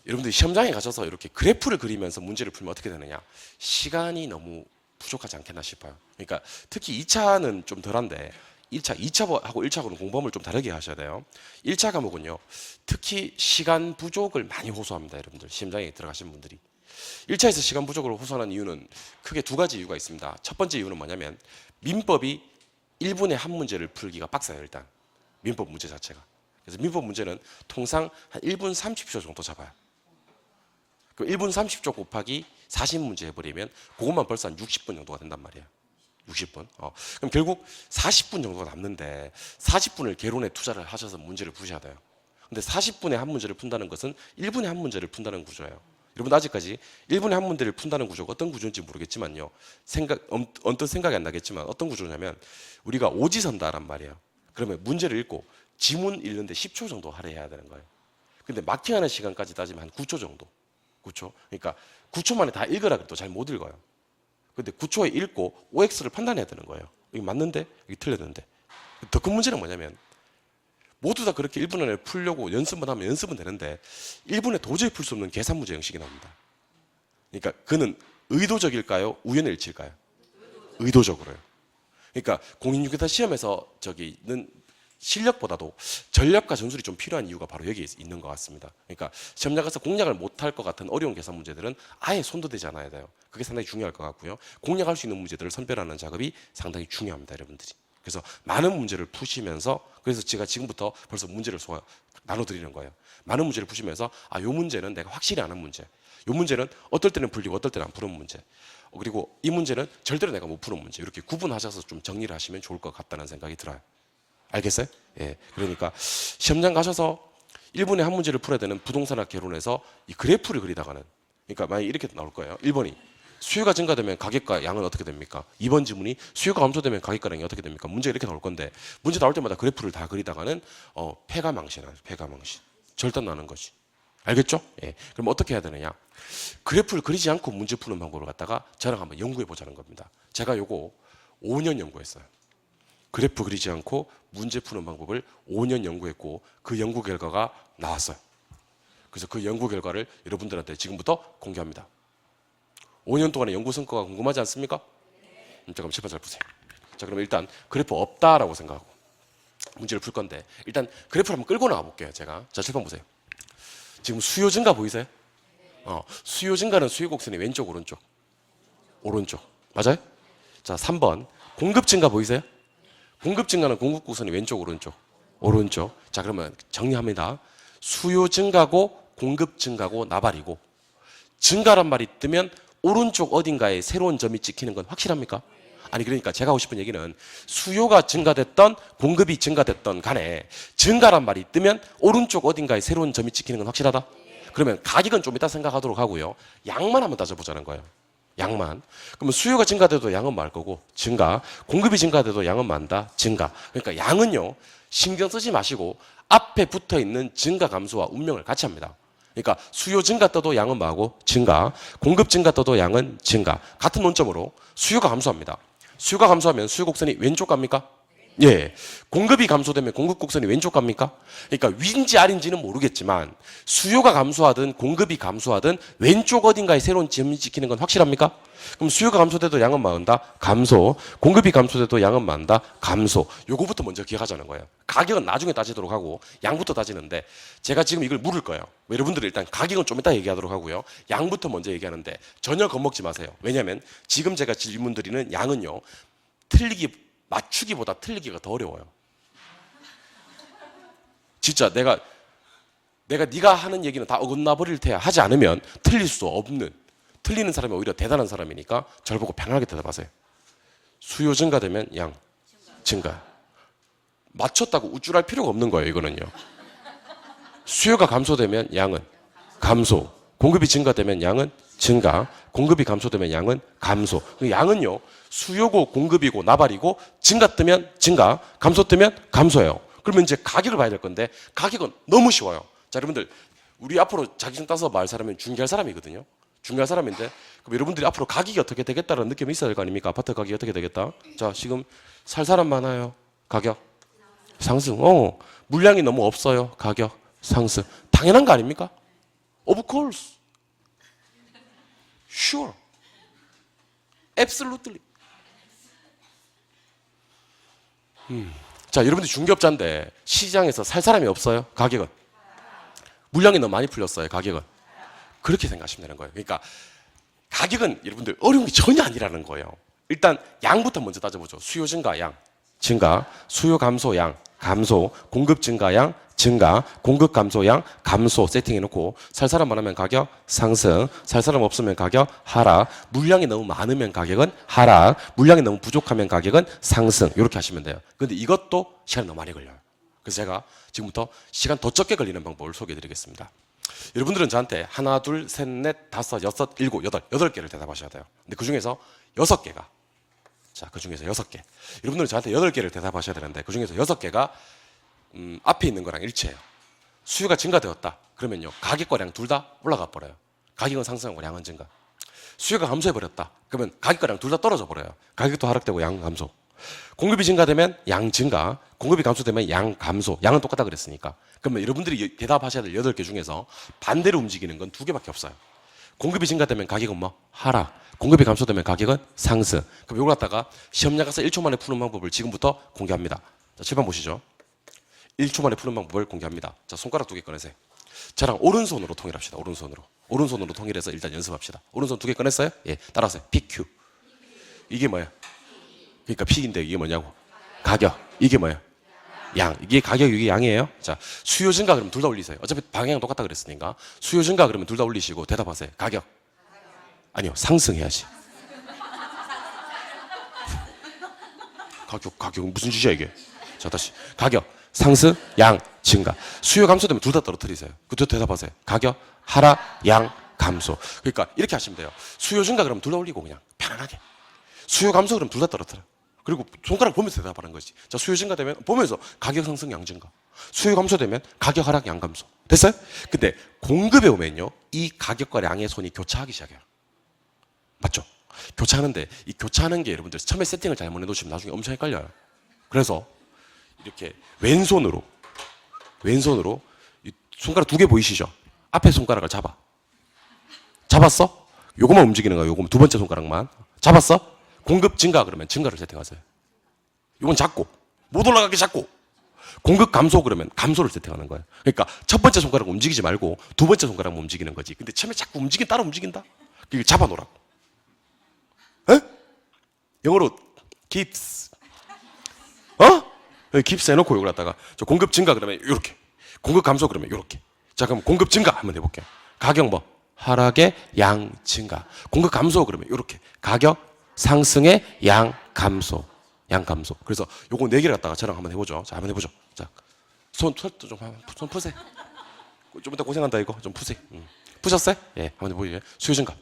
여러분들이 시험장에 가셔서 이렇게 그래프를 그리면서 문제를 풀면 어떻게 되느냐? 시간이 너무 부족하지 않겠나 싶어요. 그러니까 특히 2차는 좀 덜한데 2차하고 1차하고는 공부함을 좀 다르게 하셔야 돼요. 1차 과목은요. 특히 시간 부족을 많이 호소합니다. 여러분들 시험장에 들어가신 분들이. 1차에서 시간 부족을 호소하는 이유는 크게 2가지 이유가 있습니다. 첫 번째 이유는 뭐냐면 민법이 1분에 한 문제를 풀기가 빡세요. 일단 민법 문제 자체가. 그래서 민법 문제는 통상 한 1분 30초 정도 잡아요. 그 1분 30초 곱하기 40문제 해버리면 그것만 벌써 한 60분 정도가 된단 말이에요. 60분. 그럼 결국 40분 정도가 남는데 40분을 개론에 투자를 하셔서 문제를 푸셔야 돼요. 근데 40분에 한 문제를 푼다는 것은 1분에 한 문제를 푼다는 구조예요. 여러분 아직까지 1분의 항문제를 푼다는 구조가 어떤 구조인지 모르겠지만요. 언뜻 생각이 안 나겠지만 어떤 구조냐면 우리가 오지선다란 말이에요. 그러면 문제를 읽고 지문 읽는데 10초 정도 할애해야 되는 거예요. 근데 마킹하는 시간까지 따지면 한 9초 정도. 9초. 그러니까 9초 만에 다 읽으라 그래도 잘 못 읽어요. 근데 9초에 읽고 OX를 판단해야 되는 거예요. 이게 맞는데? 이게 틀렸는데. 더 큰 문제는 뭐냐면 모두 다 그렇게 1분 안에 풀려고 연습만 하면 연습은 되는데 1분에 도저히 풀 수 없는 계산 문제 형식이 나옵니다. 그러니까 그는 의도적일까요? 우연의 일치일까요? 의도적으로요. 그러니까 공인중개사 시험에서 저기는 실력보다도 전략과 전술이 좀 필요한 이유가 바로 여기에 있는 것 같습니다. 그러니까 시험장 가서 공략을 못할 것 같은 어려운 계산 문제들은 아예 손도 대지 않아야 돼요. 그게 상당히 중요할 것 같고요. 공략할 수 있는 문제들을 선별하는 작업이 상당히 중요합니다, 여러분들이. 그래서 많은 문제를 푸시면서, 그래서 제가 지금부터 벌써 문제를 나눠드리는 거예요. 많은 문제를 푸시면서 요 문제는 내가 확실히 아는 문제, 요 문제는 어떨 때는 풀리고 어떨 때는 안 푸는 문제, 그리고 이 문제는 절대로 내가 못 푸는 문제, 이렇게 구분하셔서 좀 정리를 하시면 좋을 것 같다는 생각이 들어요. 알겠어요? 예. 그러니까 시험장 가셔서 1분에 한 문제를 풀어야 되는 부동산학 개론에서 이 그래프를 그리다가는, 그러니까 만약에 이렇게 나올 거예요. 1번이 수요가 증가되면 가격과 양은 어떻게 됩니까? 2번 지문이 수요가 감소되면 가격과 양이 어떻게 됩니까? 문제가 이렇게 나올 건데, 문제 나올 때마다 그래프를 다 그리다가는 패가망신하는, 패가망신. 절단 나는 거지. 알겠죠? 예. 그럼 어떻게 해야 되느냐? 그래프를 그리지 않고 문제 푸는 방법을 갖다가 저랑 한번 연구해 보자는 겁니다. 제가 요거 5년 연구했어요. 그래프 그리지 않고 문제 푸는 방법을 5년 연구했고 그 연구 결과가 나왔어요. 그래서 그 연구 결과를 여러분들한테 지금부터 공개합니다. 5년 동안의 연구 성과가 궁금하지 않습니까? 잠깐만 제발 잘 보세요. 자, 그러면 일단 그래프 없다라고 생각하고 문제를 풀 건데, 일단 그래프를 한번 끌고 나와 볼게요. 제가. 자, 칠번 보세요. 지금 수요 증가 보이세요? 수요 증가는 수요 곡선이 왼쪽 오른쪽? 오른쪽. 맞아요? 자, 3번 공급 증가 보이세요? 공급 증가는 공급 곡선이 왼쪽 오른쪽? 오른쪽. 자, 그러면 정리합니다. 수요 증가고 공급 증가고 나발이고, 증가란 말이 뜨면 오른쪽 어딘가에 새로운 점이 찍히는 건 확실합니까? 아니, 그러니까 제가 하고 싶은 얘기는 수요가 증가됐던 공급이 증가됐던 간에 증가란 말이 뜨면 오른쪽 어딘가에 새로운 점이 찍히는 건 확실하다? 그러면 가격은 좀 이따 생각하도록 하고요. 양만 한번 따져보자는 거예요. 양만. 그러면 수요가 증가돼도 양은 말 거고 증가, 공급이 증가돼도 양은 많다, 증가. 그러니까 양은요, 신경 쓰지 마시고 앞에 붙어있는 증가 감소와 운명을 같이 합니다. 그러니까 수요 증가 떠도 양은 뭐하고? 증가. 공급 증가 떠도 양은 증가. 같은 논점으로 수요가 감소합니다. 수요가 감소하면 수요 곡선이 왼쪽 갑니까? 예. 공급이 감소되면 공급 곡선이 왼쪽 갑니까? 그러니까 위인지 아래인지는 모르겠지만 수요가 감소하든 공급이 감소하든 왼쪽 어딘가에 새로운 점이 찍히는 건 확실합니까? 그럼 수요가 감소돼도 양은 많다? 감소. 공급이 감소돼도 양은 많다? 감소. 요거부터 먼저 기억하자는 거예요. 가격은 나중에 따지도록 하고 양부터 따지는데, 제가 지금 이걸 물을 거예요. 여러분들이 일단 가격은 좀 이따 얘기하도록 하고요. 양부터 먼저 얘기하는데 전혀 겁먹지 마세요. 왜냐하면 지금 제가 질문 드리는 양은요, 맞추기보다 틀리기가 더 어려워요. 진짜 내가 네가 하는 얘기는 다 어긋나 버릴 테야 하지 않으면 틀릴 수 없는, 틀리는 사람이 오히려 대단한 사람이니까 절 보고 편하게 대답하세요. 수요 증가되면 양 증가. 맞췄다고 우쭐할 필요가 없는 거예요. 이거는요. 수요가 감소되면 양은 감소. 공급이 증가되면 양은 증가. 공급이 감소되면 양은 감소. 그 양은요, 수요고 공급이고 나발이고, 증가 뜨면 증가, 감소 뜨면 감소예요. 그러면 이제 가격을 봐야 될 건데, 가격은 너무 쉬워요. 자, 여러분들, 우리 앞으로 자격증 따서 말 사람은 중개할 사람이거든요. 중개할 사람인데, 그럼 여러분들이 앞으로 가격이 어떻게 되겠다는 느낌이 있어야 될 거 아닙니까? 아파트 가격이 어떻게 되겠다? 자, 지금 살 사람 많아요. 가격 상승. 물량이 너무 없어요. 가격 상승. 당연한 거 아닙니까? Of course. Sure. Absolutely. 자, 여러분들 중개업자인데 시장에서 살 사람이 없어요. 가격은. 물량이 너무 많이 풀렸어요. 가격은. 그렇게 생각하시면 되는 거예요. 그러니까 가격은 여러분들 어려운 게 전혀 아니라는 거예요. 일단 양부터 먼저 따져보죠. 수요 증가 양 증가, 수요 감소 양 감소, 공급 증가 양 증가, 공급 감소 양 감소 세팅해놓고, 살 사람 많으면 가격 상승, 살 사람 없으면 가격 하락, 물량이 너무 많으면 가격은 하락, 물량이 너무 부족하면 가격은 상승, 이렇게 하시면 돼요. 근데 이것도 시간이 너무 많이 걸려요. 그래서 제가 지금부터 시간 더 적게 걸리는 방법을 소개해 드리겠습니다. 여러분들은 저한테 하나, 둘, 셋, 넷, 다섯, 여섯, 일곱, 여덟 개를 대답하셔야 돼요. 근데 그 중에서 6개가, 자, 그 중에서 6개. 여러분들은 저한테 8개를 대답하셔야 되는데 그 중에서 6개가 앞에 있는 거랑 일치해요. 수요가 증가되었다. 그러면요, 가격과 량 둘 다 올라가 버려요. 가격은 상승하고 양은 증가. 수요가 감소해버렸다. 그러면 가격과 량 둘 다 떨어져 버려요. 가격도 하락되고 양 감소. 공급이 증가되면 양 증가, 공급이 감소되면 양 감소. 양은 똑같다 그랬으니까. 그러면 여러분들이 대답하셔야 될 8개 중에서 반대로 움직이는 건 2개밖에 없어요. 공급이 증가되면 가격은 뭐? 하락. 공급이 감소되면 가격은 상승. 그럼 이걸 갖다가 시험 나가서 1초 만에 푸는 방법을 지금부터 공개합니다. 자, 7번 보시죠. 1초 만에 푸는 방법을 공개합니다. 자, 손가락 2개 꺼내세요. 저랑 오른손으로 통일합시다. 오른손으로. 오른손으로 통일해서 일단 연습합시다. 오른손 2개 꺼냈어요? 예, 따라하세요. PQ. 이게 뭐야? 그러니까 P인데 이게 뭐냐고? 가격. 이게 뭐야? 양. 이게 가격, 이게 양이에요. 자, 수요 증가 그러면 둘 다 올리세요. 어차피 방향은 똑같다 그랬으니까. 수요 증가 그러면 둘 다 올리시고 대답하세요. 가격. 아니요, 상승해야지. 가격은 무슨 짓이야 이게? 자, 다시. 가격, 상승, 양, 증가. 수요 감소되면 둘 다 떨어뜨리세요. 그때 대답하세요. 가격, 하락, 양, 감소. 그러니까 이렇게 하시면 돼요. 수요 증가 그러면 둘 다 올리고 그냥 편안하게. 수요 감소 그러면 둘 다 떨어뜨려. 그리고 손가락 보면서 대답하는 거지. 자, 수요 증가되면 보면서 가격 상승, 양 증가. 수요 감소되면 가격 하락, 양 감소. 됐어요? 근데 공급에 오면요, 이 가격과 양의 손이 교차하기 시작해요. 맞죠? 교차하는데 이 교차하는 게 여러분들 처음에 세팅을 잘못 해놓으시면 나중에 엄청 헷갈려요. 그래서 이렇게 왼손으로 이 손가락 2개 보이시죠? 앞에 손가락을 잡아. 잡았어? 요거만 움직이는 거야. 요거 두 번째 손가락만. 잡았어? 공급 증가 그러면 증가를 세팅하세요. 이건 작고 못 올라가게 작고. 공급 감소 그러면 감소를 세팅하는 거예요. 그러니까 첫 번째 손가락 움직이지 말고 두 번째 손가락만 움직이는 거지. 근데 처음에 자꾸 따라 움직인다? 이걸 잡아놓으라고. 에? 영어로 keeps. keeps 해놓고 이걸 갖다가 공급 증가 그러면 이렇게, 공급 감소 그러면 이렇게. 자, 그럼 공급 증가 한번 해볼게요. 가격 뭐? 하락의 양 증가. 공급 감소 그러면 이렇게. 가격 상승의 양 감소. 양 감소. 그래서 요거 4개를 갖다가 저랑 한번 해보죠. 자, 한번 해보죠. 자, 손 푸세요. 좀 이따 고생한다 이거. 좀 푸세요. 푸셨어요? 예, 한번 해보죠. 수요 증가.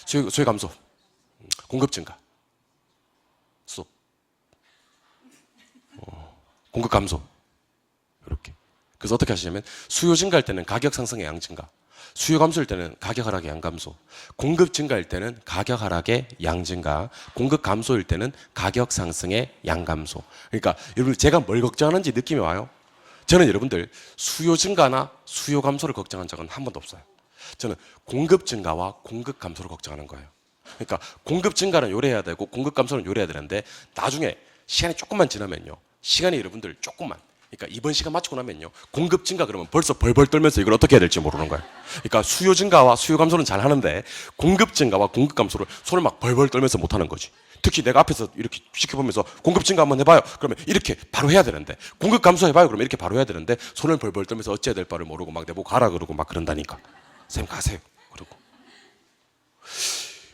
수요 감소. 공급 증가. 수업. 공급 감소. 이렇게. 그래서 어떻게 하시냐면 수요 증가할 때는 가격 상승의 양 증가. 수요 감소일 때는 가격 하락의 양 감소. 공급 증가일 때는 가격 하락의 양 증가. 공급 감소일 때는 가격 상승의 양 감소. 그러니까 여러분 제가 뭘 걱정하는지 느낌이 와요? 저는 여러분들 수요 증가나 수요 감소를 걱정한 적은 한 번도 없어요. 저는 공급 증가와 공급 감소를 걱정하는 거예요. 그러니까 공급 증가는 요래해야 되고 공급 감소는 요래해야 되는데 나중에 시간이 조금만 지나면요. 시간이 여러분들 조금만. 그러니까 이번 시간 마치고 나면요. 공급 증가 그러면 벌써 벌벌 떨면서 이걸 어떻게 해야 될지 모르는 거예요. 그러니까 수요 증가와 수요 감소는 잘 하는데 공급 증가와 공급 감소를 손을 막 벌벌 떨면서 못 하는 거지. 특히 내가 앞에서 이렇게 지켜보면서 공급 증가 한번 해봐요. 그러면 이렇게 바로 해야 되는데 공급 감소 해봐요. 그러면 이렇게 바로 해야 되는데 손을 벌벌 떨면서 어찌해야 될 바를 모르고 막 내보고 가라 그러고 막 그런다니까. 쌤 가세요. 그러고.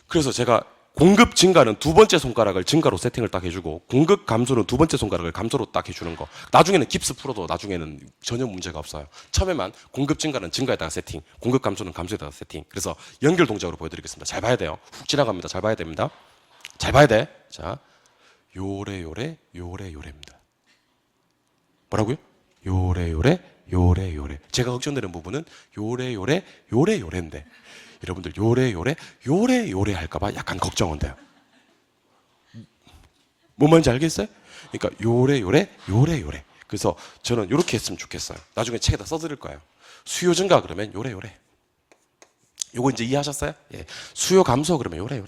그래서 제가 공급 증가는 두 번째 손가락을 증가로 세팅을 딱 해주고 공급 감소는 두 번째 손가락을 감소로 딱 해주는 거. 나중에는 깁스 풀어도 나중에는 전혀 문제가 없어요. 처음에만 공급 증가는 증가에다가 세팅, 공급 감소는 감소에다가 세팅. 그래서 연결 동작으로 보여드리겠습니다. 잘 봐야 돼요. 훅 지나갑니다. 잘 봐야 됩니다. 잘 봐야 돼. 자, 요래입니다. 뭐라고요? 요래. 제가 걱정되는 부분은 요래인데 여러분들 요래 할까봐 약간 걱정은 돼요. 뭔 말인지 알겠어요? 그러니까 요래. 그래서 저는 이렇게 했으면 좋겠어요. 나중에 책에다 써드릴 거예요. 수요 증가 그러면 요래. 요거 이제 이해하셨어요? 예. 수요 감소 그러면 요래.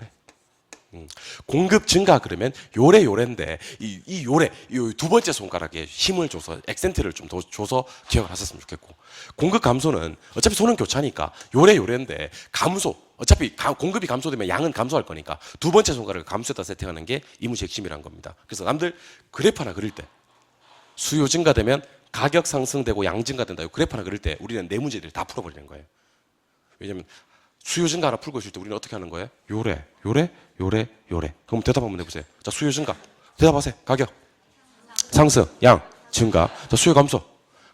공급 증가 그러면 요래인데 이 요래 이 두 번째 손가락에 힘을 줘서 액센트를 좀 더 줘서 기억을 하셨으면 좋겠고 공급 감소는 어차피 손은 교차니까 요래인데 감소 어차피 공급이 감소되면 양은 감소할 거니까 두 번째 손가락을 감소에다 세팅하는 게 이 문제의 핵심이란 겁니다. 그래서 남들 그래프 하나 그릴 때 수요 증가되면 가격 상승되고 양 증가된다. 이 그래프 하나 그릴 때 우리는 네 문제들이 다 풀어버리는 거예요. 왜냐면 수요 증가 하나 풀고 있을 때 우리는 어떻게 하는 거예요? 요래. 그럼 대답 한번 해보세요. 자, 수요 증가. 대답하세요. 가격. 상승, 양, 증가. 자, 수요 감소.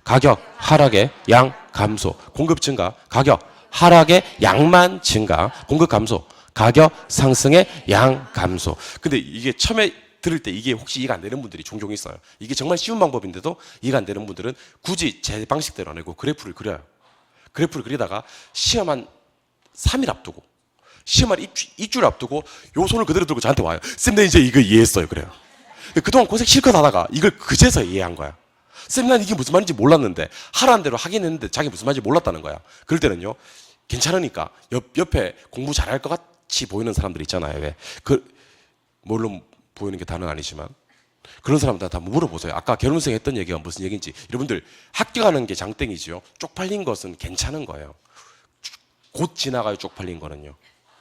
가격, 하락의 양, 감소. 공급 증가, 가격 하락의 양만 증가. 공급 감소, 가격 상승의 양 감소. 근데 이게 처음에 들을 때 이게 혹시 이해가 안 되는 분들이 종종 있어요. 이게 정말 쉬운 방법인데도 이해가 안 되는 분들은 굳이 제 방식대로 안 하고 그래프를 그려요. 그래프를 그리다가 시험 한 3일 앞두고, 시험 한 일주일 앞두고 요 손을 그대로 들고 저한테 와요. 쌤, 나 이제 이거 이해했어요. 그래요. 그동안 고생 실컷 하다가 이걸 그제서 이해한 거야. 쌤, 난 이게 무슨 말인지 몰랐는데 하라는 대로 하긴 했는데 자기 무슨 말인지 몰랐다는 거야. 그럴 때는요, 괜찮으니까 옆에 공부 잘할 것 같이 보이는 사람들 있잖아요. 왜? 물론 보이는 게 다는 아니지만 그런 사람들 다 물어보세요. 아까 결혼생 했던 얘기가 무슨 얘기인지. 여러분들 합격하는 게 장땡이지요. 쪽팔린 것은 괜찮은 거예요. 곧 지나가요. 쪽팔린 거는요.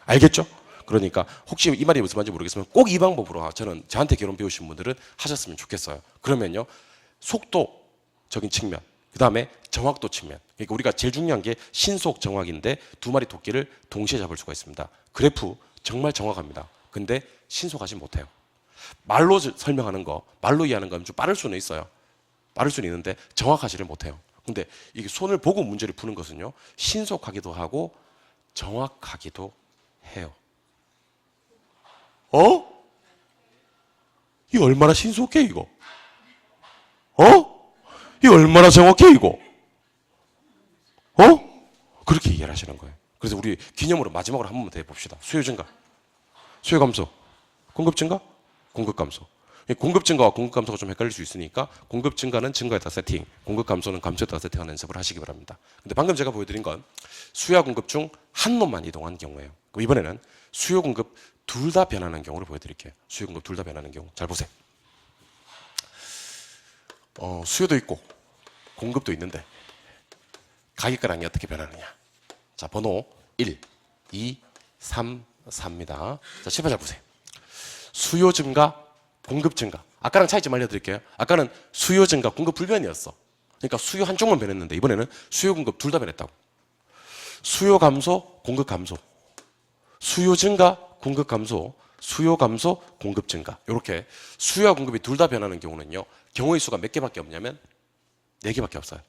알겠죠? 그러니까 혹시 이 말이 무슨 말인지 모르겠지만 꼭 이 방법으로 저한테 결혼 배우신 분들은 하셨으면 좋겠어요. 그러면요, 속도적인 측면, 그 다음에 정확도 측면. 그러니까 우리가 제일 중요한 게 신속 정확인데 두 마리 토끼를 동시에 잡을 수가 있습니다. 그래프 정말 정확합니다. 근데 신속하지 못해요. 말로 설명하는 거, 말로 이해하는 건 좀 빠를 수는 있어요. 빠를 수는 있는데 정확하지를 못해요. 근데 이게 손을 보고 문제를 푸는 것은요, 신속하기도 하고 정확하기도 해요. 이 얼마나 신속해 이거? 이 얼마나 정확해 이거? 그렇게 이해를 하시는 거예요. 그래서 우리 기념으로 마지막으로 한 번만 더 해봅시다. 수요 증가, 수요 감소, 공급 증가, 공급 감소. 공급 증가와 공급 감소가 좀 헷갈릴 수 있으니까 공급 증가는 증가에다 세팅, 공급 감소는 감소에다 세팅하는 연습을 하시기 바랍니다. 근데 방금 제가 보여드린 건 수요와 공급 중 한 놈만 이동하는 경우예요. 그럼 이번에는 수요 공급 둘 다 변하는 경우를 보여드릴게요. 수요 공급 둘 다 변하는 경우. 잘 보세요. 수요도 있고 공급도 있는데 가격가량이 어떻게 변하느냐. 자, 번호 1, 2, 3, 4입니다. 자, 7번 잘 보세요. 수요 증가, 공급 증가. 아까랑 차이점 알려드릴게요. 아까는 수요 증가, 공급 불변이었어. 그러니까 수요 한쪽만 변했는데 이번에는 수요, 공급 둘 다 변했다고. 수요 감소, 공급 감소. 수요 증가, 공급 감소. 수요 감소, 공급 증가. 이렇게 수요와 공급이 둘 다 변하는 경우는요, 경우의 수가 몇 개밖에 없냐면 4개밖에 없어요.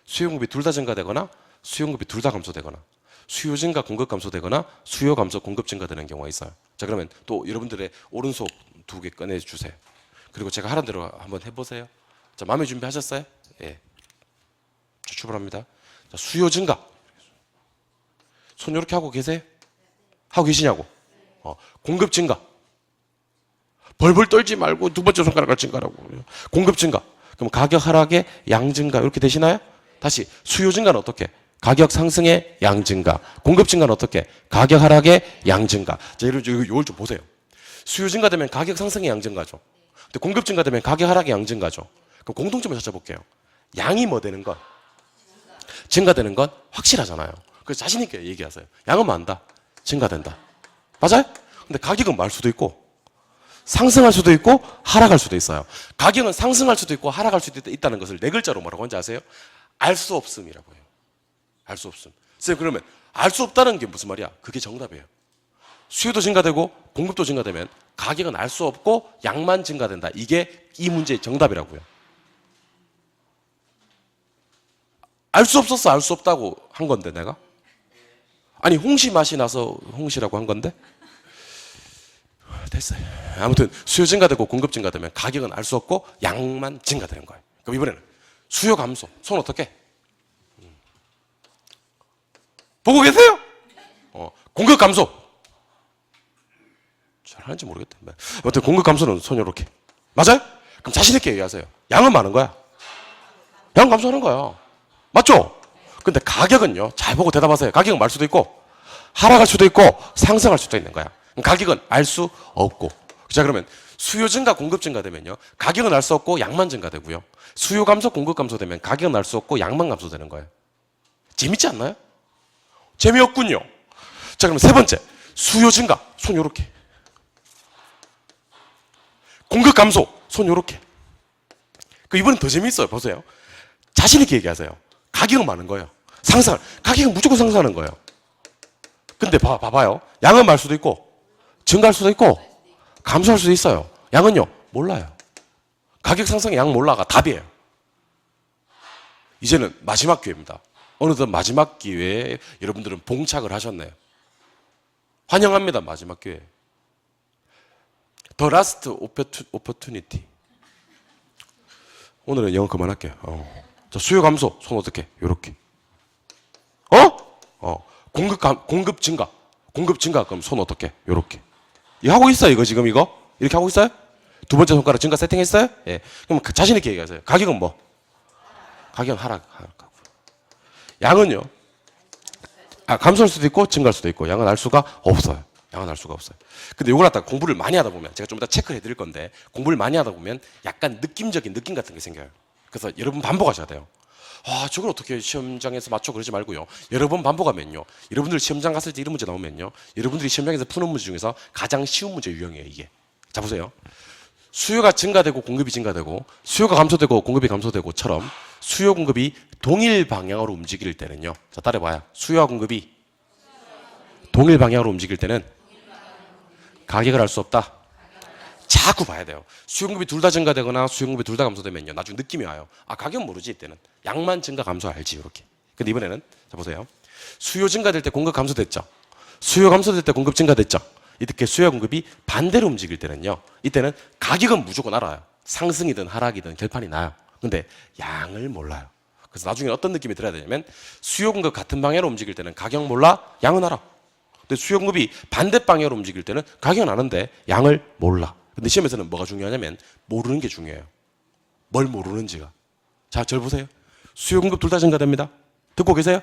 수요 공급이 둘 다 증가되거나 수요 공급이 둘 다 감소되거나 수요 증가, 공급 감소되거나 수요 감소, 공급 증가되는 경우가 있어요. 자, 그러면 또 여러분들의 오른손 2개 꺼내주세요. 그리고 제가 하라는 대로 한번 해보세요. 자, 마음의 준비하셨어요? 예. 자, 출발합니다. 자, 수요 증가. 손 이렇게 하고 계세요? 하고 계시냐고? 공급 증가. 벌벌 떨지 말고 두 번째 손가락을 증가라고. 공급 증가. 그럼 가격 하락의 양 증가 이렇게 되시나요? 다시 수요 증가는 어떻게? 가격 상승의 양 증가. 공급 증가는 어떻게? 가격 하락의 양 증가. 자, 이걸 좀 보세요. 수요 증가되면 가격 상승의 양 증가죠. 근데 공급 증가되면 가격 하락의 양 증가죠. 그럼 공통점을 찾아볼게요. 양이 뭐 되는 건? 증가되는 건 확실하잖아요. 그래서 자신 있게 얘기하세요. 양은 많다. 증가된다. 맞아요? 근데 가격은 말 수도 있고 상승할 수도 있고 하락할 수도 있어요. 가격은 상승할 수도 있고 하락할 수도 있다는 것을 4글자로 뭐라고 하는지 아세요? 알 수 없음이라고 해요. 알 수 없음. 선생님, 그러면 알 수 없다는 게 무슨 말이야? 그게 정답이에요. 수요도 증가되고 공급도 증가되면 가격은 알 수 없고 양만 증가된다. 이게 이 문제의 정답이라고요. 알 수 없었어. 알 수 없다고 한 건데 내가? 아니, 홍시 맛이 나서 홍시라고 한 건데? 됐어요. 아무튼 수요 증가되고 공급 증가되면 가격은 알 수 없고 양만 증가되는 거예요. 그럼 이번에는 수요 감소. 손 어떻게? 보고 계세요? 공급 감소. 잘하는지 모르겠다. 아무튼 공급 감소는 손 이렇게. 맞아요? 그럼 자신 있게 얘기하세요. 양은 많은 거야. 양 감소하는 거야. 맞죠? 근데 가격은요, 잘 보고 대답하세요. 가격은 말 수도 있고 하락할 수도 있고 상승할 수도 있는 거야. 가격은 알 수 없고. 자, 그러면 수요 증가, 공급 증가 되면요, 가격은 알 수 없고 양만 증가되고요. 수요 감소, 공급 감소 되면 가격은 알 수 없고 양만 감소되는 거예요. 재밌지 않나요? 재미없군요. 자, 그럼 세 번째, 수요 증가. 손 요렇게. 공급 감소. 손 요렇게. 이번엔 더 재미있어요. 보세요. 자신 있게 얘기하세요. 가격은 많은 거예요. 가격은 무조건 상승하는 거예요. 근데 봐봐요. 양은 말 수도 있고 증가할 수도 있고 감소할 수도 있어요. 양은요, 몰라요. 가격 상승의 양 몰라가 답이에요. 이제는 마지막 기회입니다. 어느덧 마지막 기회에 여러분들은 봉착을 하셨네요. 환영합니다. 마지막 기회. The last opportunity. 오늘은 영어 그만할게요. 자, 수요 감소. 손 어떻게? 요렇게. 공급 증가. 공급 증가. 그럼 손 어떻게? 요렇게. 이거 하고 있어요, 이거 지금 이거? 이렇게 하고 있어요? 두 번째 손가락 증가 세팅했어요? 예. 그럼 자신 있게 얘기하세요. 가격은 뭐? 가격은 하락. 양은요? 감소할 수도 있고 증가할 수도 있고 양은 알 수가 없어요. 양은 알 수가 없어요. 근데 이걸 갖다가 공부를 많이 하다 보면 제가 좀 이따 체크를 해드릴 건데 공부를 많이 하다 보면 약간 느낌적인 느낌 같은 게 생겨요. 그래서 여러 번 반복하셔야 돼요. 저걸 어떻게 시험장에서 맞춰 그러지 말고요. 여러 번 반복하면요. 여러분들 시험장 갔을 때 이런 문제 나오면요. 여러분들이 시험장에서 푸는 문제 중에서 가장 쉬운 문제 유형이에요, 이게. 자, 보세요. 수요가 증가되고 공급이 증가되고 수요가 감소되고 공급이 감소되고처럼 수요 공급이 동일 방향으로 움직일 때는요. 자, 따라봐요. 수요와 공급이 동일 방향으로 움직일 때는 가격을 알 수 없다. 자꾸 봐야 돼요. 수요 공급이 둘 다 증가되거나 수요 공급이 둘 다 감소되면요. 나중에 느낌이 와요. 가격은 모르지 이때는. 양만 증가 감소 알지 이렇게. 근데 이번에는 자 보세요. 수요 증가될 때 공급 감소됐죠. 수요 감소될 때 공급 증가됐죠. 이렇게 수요 공급이 반대로 움직일 때는요. 이때는 가격은 무조건 알아요. 상승이든 하락이든 결판이 나요. 근데 양을 몰라요. 그래서 나중에 어떤 느낌이 들어야 되냐면 수요 공급 같은 방향으로 움직일 때는 가격 몰라, 양은 알아. 근데 수요 공급이 반대 방향으로 움직일 때는 가격은 아는데 양을 몰라. 근데 시험에서는 뭐가 중요하냐면 모르는 게 중요해요. 뭘 모르는지가. 자, 절 보세요. 수요 공급 둘 다 증가됩니다. 듣고 계세요?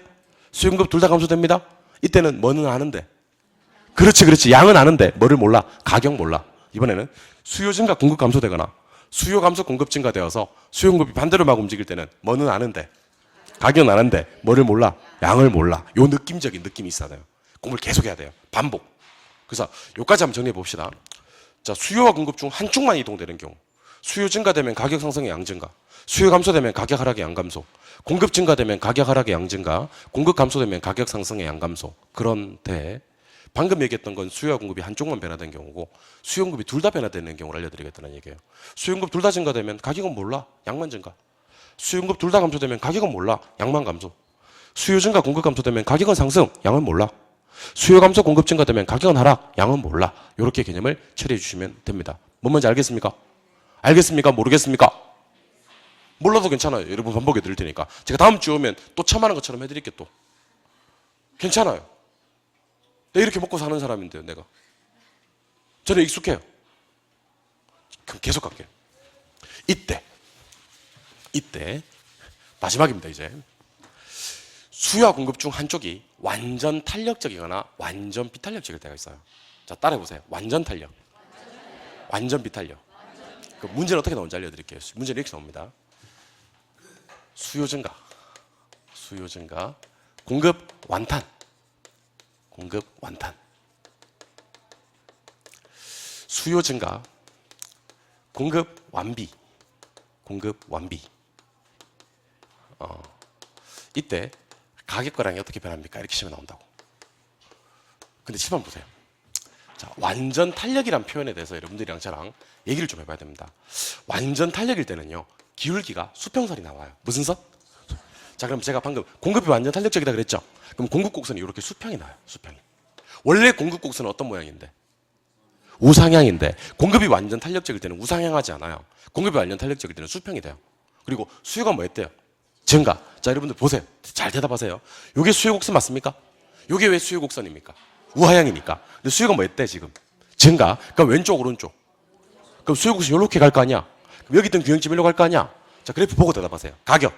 수요 공급 둘 다 감소됩니다. 이때는 뭐는 아는데. 그렇지. 양은 아는데 뭐를 몰라? 가격 몰라. 이번에는 수요 증가 공급 감소되거나 수요 감소 공급 증가되어서 수요 공급이 반대로 막 움직일 때는 뭐는 아는데 가격은 아는데 뭐를 몰라? 양을 몰라. 요 느낌적인 느낌이 있어야 돼요. 공부를 계속 해야 돼요. 반복. 그래서 요까지 한번 정리해 봅시다. 자, 수요와 공급 중 한쪽만 이동되는 경우 수요 증가되면 가격 상승의 양 증가, 수요 감소되면 가격 하락의 양 감소, 공급 증가되면 가격 하락의 양 증가, 공급 감소되면 가격 상승의 양 감소. 그런데 방금 얘기했던 건 수요와 공급이 한쪽만 변화된 경우고 수요 공급이 둘 다 변화되는 경우를 알려드리겠다는 얘기예요. 수요 공급 둘 다 증가되면 가격은 몰라, 양만 증가. 수요 공급 둘 다 감소되면 가격은 몰라, 양만 감소. 수요 증가 공급 감소되면 가격은 상승, 양은 몰라. 수요 감소 공급 증가되면 가격은 하락, 양은 몰라. 이렇게 개념을 처리해 주시면 됩니다. 뭔 말인지 알겠습니까? 알겠습니까? 모르겠습니까? 몰라도 괜찮아요. 여러분 반복해 드릴 테니까. 제가 다음 주에 오면 또 처음 하는 것처럼 해드릴게 또. 괜찮아요. 내가 이렇게 먹고 사는 사람인데요, 내가. 저는 익숙해요. 그럼 계속 갈게요. 이때 마지막입니다, 이제. 수요와 공급 중 한쪽이 완전 탄력적이거나 완전 비탄력적일 때가 있어요. 자, 따라해보세요. 완전 탄력. 완전 비탄력. 그 문제는 어떻게 나오는지 알려드릴게요. 문제는 이렇게 나옵니다. 수요 증가. 공급 완탄. 수요 증가. 공급 완비. 이때 가격과량이 어떻게 변합니까? 이렇게 시험에 나온다고. 근데 시험 보세요. 자, 완전 탄력이란 표현에 대해서 여러분들이랑 저랑 얘기를 좀 해봐야 됩니다. 완전 탄력일 때는요, 기울기가 수평선이 나와요. 무슨 선? 자, 그럼 제가 방금 공급이 완전 탄력적이다 그랬죠? 그럼 공급 곡선이 이렇게 수평이 나요. 수평이. 원래 공급 곡선은 어떤 모양인데? 우상향인데 공급이 완전 탄력적일 때는 우상향하지 않아요. 공급이 완전 탄력적일 때는 수평이 돼요. 그리고 수요가 뭐 했대요? 증가. 자, 여러분들 보세요. 잘 대답하세요. 이게 수요 곡선 맞습니까? 이게 왜 수요 곡선입니까? 우하향이니까. 근데 수요가 뭐 했대 지금? 증가. 그럼 왼쪽 오른쪽. 그럼 수요 곡선이 이렇게 갈 거 아니야? 그럼 여기 있던 균형점 일로 갈 거 아니야? 자, 그래프 보고 대답하세요. 가격.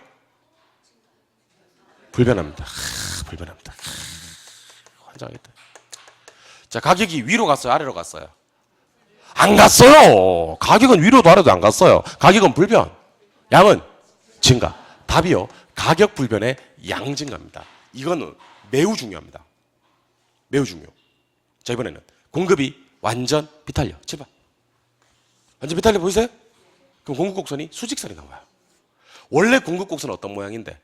불변합니다. 불변합니다. 환장하겠다. 자, 가격이 위로 갔어요? 아래로 갔어요? 안 갔어요. 가격은 위로도 아래도 안 갔어요. 가격은 불변. 양은 증가. 답이요. 가격 불변의 양 증가입니다. 이거는 매우 중요합니다. 매우 중요. 자, 이번에는 공급이 완전 비탄력. 제발. 완전 비탄력 보이세요? 그럼 공급 곡선이 수직선이 나와요. 원래 공급 곡선은 어떤 모양인데?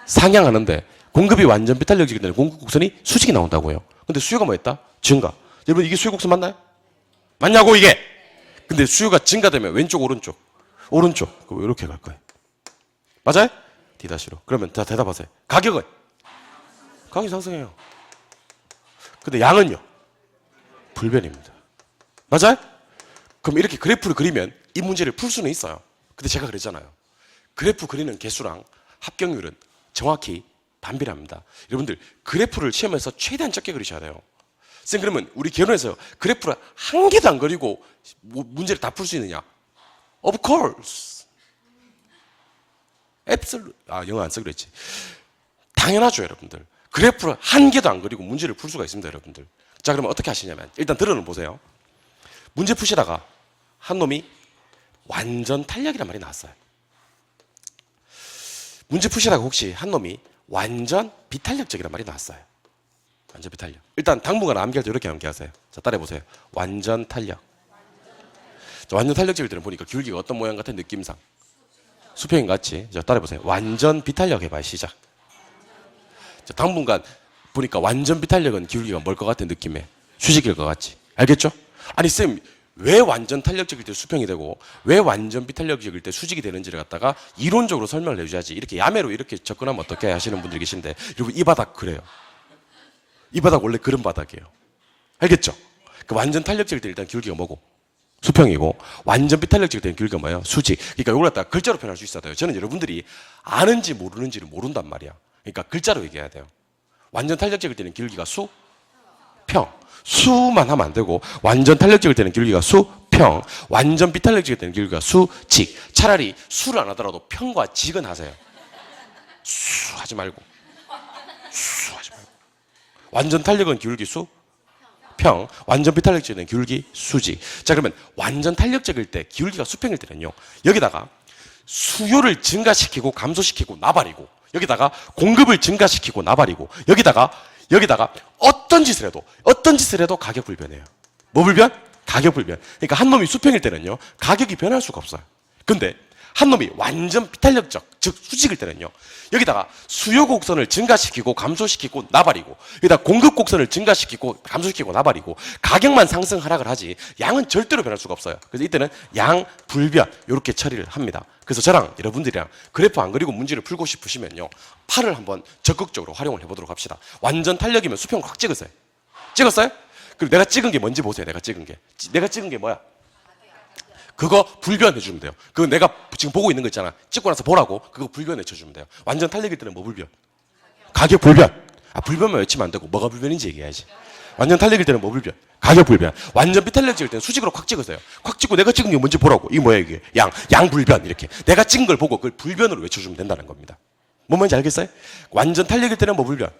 상향하는데 공급이 완전 비탄력이기 때문에 공급 곡선이 수직이 나온다고요. 근데 수요가 뭐 했다? 증가. 여러분 이게 수요 곡선 맞나요? 맞냐고 이게? 근데 수요가 증가되면 왼쪽 오른쪽 그럼 이렇게 갈 거예요. 맞아요? D-로. 그러면 자, 대답하세요. 가격은? 가격이 상승해요. 근데 양은요? 불변입니다. 맞아요? 그럼 이렇게 그래프를 그리면 이 문제를 풀 수는 있어요. 근데 제가 그랬잖아요. 그래프 그리는 개수랑 합격률은 정확히 반비례합니다. 여러분들 그래프를 시험에서 최대한 적게 그리셔야 돼요. 쌤, 그러면 우리 결혼해서 그래프를 한 개도 안 그리고 문제를 다 풀 수 있느냐? Of course. Absolute. 영어 안 쓰기로 했지. 당연하죠, 여러분들. 그래프를 한 개도 안 그리고 문제를 풀 수가 있습니다, 여러분들. 자, 그러면 어떻게 하시냐면 일단 들어는 보세요. 문제 푸시다가 한 놈이 완전 탄력이란 말이 나왔어요. 문제 푸시다가 혹시 한 놈이 완전 비탄력적이란 말이 나왔어요. 완전 비탄력. 일단 당분간 암기할 때 이렇게 암기하세요. 자, 따라해보세요. 완전 탄력. 자, 완전 탄력적일 때는 보니까 기울기가 어떤 모양 같은 느낌상 수평인 같이. 자, 따라해보세요. 완전 비탄력 해봐요. 시작. 자, 당분간 보니까 완전 비탄력은 기울기가 뭘 것 같은 느낌에 수직일 것 같지. 알겠죠? 아니 쌤, 왜 완전 탄력적일 때 수평이 되고 왜 완전 비탄력적일 때 수직이 되는지를 갖다가 이론적으로 설명을 해줘야지 이렇게 야매로 이렇게 접근하면 어떻게 하시는 분들이 계신데, 여러분 이 바닥 그래요. 이 바닥 원래 그런 바닥이에요. 알겠죠? 그 완전 탄력적일 때 일단 기울기가 뭐고? 수평이고, 완전 비탄력적일 때는 기울기가 뭐예요? 수직. 그러니까 이걸 갖다가 글자로 표현할 수 있어야 돼요. 저는 여러분들이 아는지 모르는지를 모른단 말이야. 그러니까 글자로 얘기해야 돼요. 완전 탄력적일 때는 기울기가 수평. 수만 하면 안 되고, 완전 탄력적일 때는 기울기가 수평, 완전 비탄력적일 때는 기울기가 수직. 차라리 수를 안 하더라도 평과 직은 하세요. 수 하지 말고. 수 하지 말고. 완전 탄력은 기울기 수평, 완전 비탄력적일 때는 기울기 수직. 자, 그러면 완전 탄력적일 때 기울기가 수평일 때는요, 여기다가 수요를 증가시키고 감소시키고 나발이고, 여기다가 공급을 증가시키고 나발이고, 여기다가 어떤 짓을 해도 가격 불변이에요. 뭐 불변? 가격 불변. 그러니까 한 놈이 수평일 때는요, 가격이 변할 수가 없어요. 근데 한 놈이 완전 비탄력적, 즉 수직일 때는요, 여기다가 수요 곡선을 증가시키고 감소시키고 나발이고, 여기다 공급 곡선을 증가시키고 감소시키고 나발이고, 가격만 상승 하락을 하지 양은 절대로 변할 수가 없어요. 그래서 이때는 양 불변 이렇게 처리를 합니다. 그래서 저랑 여러분들이랑 그래프 안 그리고 문제를 풀고 싶으시면요, 팔을 한번 적극적으로 활용을 해보도록 합시다. 완전 탄력이면 수평 확 찍으세요. 찍었어요? 그리고 내가 찍은 게 뭔지 보세요. 내가 찍은 게 뭐야? 그거 불변해 주면 돼요. 그거 내가 지금 보고 있는 거 있잖아. 찍고 나서 보라고. 그거 불변해 주면 돼요. 완전 탄력일 때는 뭐 불변? 가격 불변. 불변만 외치면 안 되고 뭐가 불변인지 얘기해야지. 완전 탄력일 때는 뭐 불변? 가격 불변. 완전 비탄력일 때는 수직으로 콱 찍으세요. 콱 찍고 내가 찍은 게 뭔지 보라고. 이게 뭐야 이게? 양 불변. 이렇게 내가 찍은 걸 보고 그걸 불변으로 외쳐주면 된다는 겁니다. 뭔 말인지 알겠어요? 완전 탄력일 때는 뭐 불변?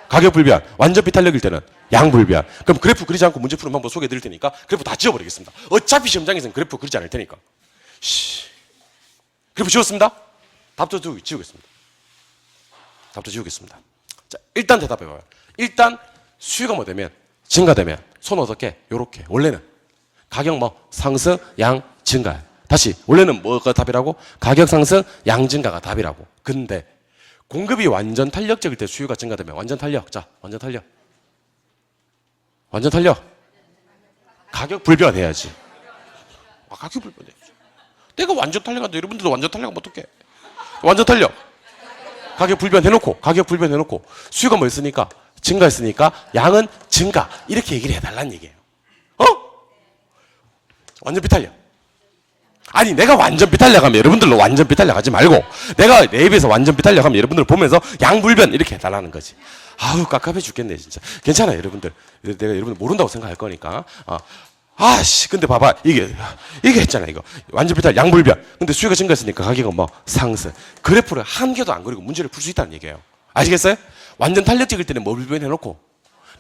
가격 불변. 완전 비탄력일 때는 양 불변. 그럼 그래프 그리지 않고 문제 푸는 방법 소개해 드릴 테니까 그래프 다 지워버리겠습니다. 어차피 시험장에서는 그래프 그리지 않을 테니까. 그래프 지웠습니다. 답도 지우겠습니다. 자, 일단 대답해봐요. 일단 수요가 뭐 되면, 증가되면 손 어떻게? 요렇게. 원래는 가격 뭐 상승, 양 증가. 다시 원래는 뭐가 답이라고? 가격 상승, 양 증가가 답이라고. 근데 공급이 완전 탄력적일 때 수요가 증가되면 완전 탄력. 자, 완전 탄력. 가격 불변해야지. 가격 불변해야지. 내가 완전 탄력한데 여러분들도 완전 탄력하면 어떡해? 완전 탄력. 가격 불변해놓고 수요가 뭐 있으니까? 증가했으니까 양은 증가. 이렇게 얘기를 해달라는 얘기예요. 완전 비탄력. 아니 내가 완전 비탄력하면 여러분들로 완전 비탄력하지 말고, 내가 내 입에서 완전 비탄력하면 여러분들 보면서 양불변 이렇게 해달라는 거지. 아우 깝깝해 죽겠네 진짜. 괜찮아요 여러분들. 내가 여러분들 모른다고 생각할 거니까. 근데 봐봐 이게 했잖아. 이거 완전 비탄력 양불변. 근데 수요가 증가했으니까 가격은 뭐 상승. 그래프를 한 개도 안 그리고 문제를 풀 수 있다는 얘기예요. 아시겠어요? 완전 탄력적일 때는 뭐 불변해놓고,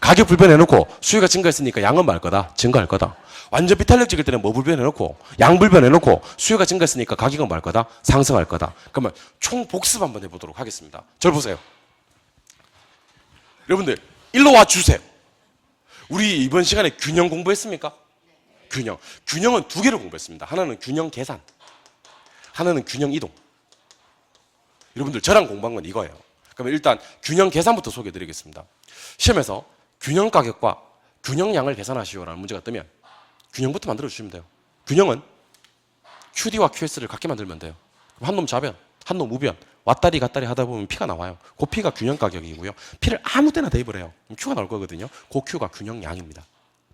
가격 불변해놓고, 수요가 증가했으니까 양은 뭐 할 거다? 증가할 거다. 완전 비탄력적일 때는 뭐 불변해놓고, 양 불변해놓고, 수요가 증가했으니까 가격은 뭐 할 거다? 상승할 거다. 그러면 총 복습 한번 해보도록 하겠습니다. 절 보세요. 여러분들 일로 와 주세요. 우리 이번 시간에 균형 공부했습니까? 균형은 두 개를 공부했습니다. 하나는 균형 계산, 하나는 균형 이동. 여러분들 저랑 공부한 건 이거예요. 그러면 일단 균형 계산부터 소개해 드리겠습니다. 시험에서 균형 가격과 균형 양을 계산하시오라는 문제가 뜨면 균형부터 만들어 주시면 돼요. 균형은 QD와 QS를 같게 만들면 돼요. 한 놈 좌변, 한 놈 우변. 왔다리 갔다리 하다 보면 P가 나와요. 그 P가 균형 가격이고요. P를 아무 때나 대입을 해요. 그럼 Q가 나올 거거든요. 그 Q가 균형량입니다.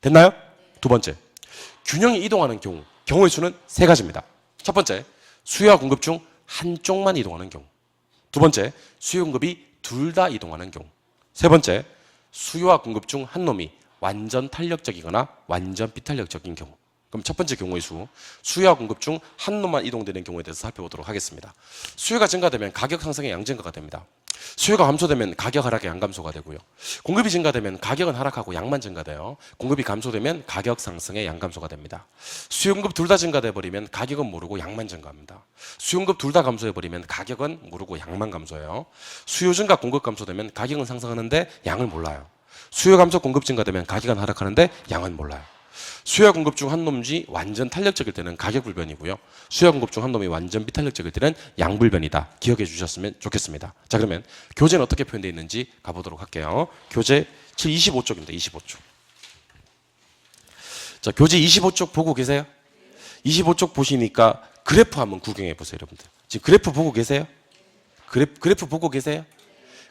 됐나요? 두 번째, 균형이 이동하는 경우의 수는 세 가지입니다. 첫 번째, 수요와 공급 중 한쪽만 이동하는 경우. 두 번째, 수요 공급이 둘 다 이동하는 경우. 세 번째, 수요와 공급 중 한 놈이 완전 탄력적이거나 완전 비탄력적인 경우. 그럼 첫 번째 경우의 수, 수요와 공급 중 한 놈만 이동되는 경우에 대해서 살펴보도록 하겠습니다. 수요가 증가되면 가격 상승의 양증가가 됩니다. 수요가 감소되면 가격 하락의 양감소가 되고요. 공급이 증가되면 가격은 하락하고 양만 증가돼요. 공급이 감소되면 가격 상승의 양감소가 됩니다. 수요 공급 둘 다 증가돼 버리면 가격은 모르고 양만 증가합니다. 수요 공급 둘 다 감소해 버리면 가격은 모르고 양만 감소해요. 수요 증가 공급 감소되면 가격은 상승하는데 양을 몰라요. 수요 감소 공급 증가되면 가격은 하락하는데 양은 몰라요. 수요와 공급 중 한 놈이 완전 탄력적일 때는 가격 불변이고요. 수요와 공급 중 한 놈이 완전 비탄력적일 때는 양 불변이다. 기억해 주셨으면 좋겠습니다. 자, 그러면 교재는 어떻게 표현되어 있는지 가보도록 할게요. 교재 25쪽입니다. 25쪽. 자, 교재 25쪽 보고 계세요? 25쪽 보시니까 그래프 한번 구경해 보세요, 여러분들. 지금 그래프 보고 계세요? 그래프 보고 계세요?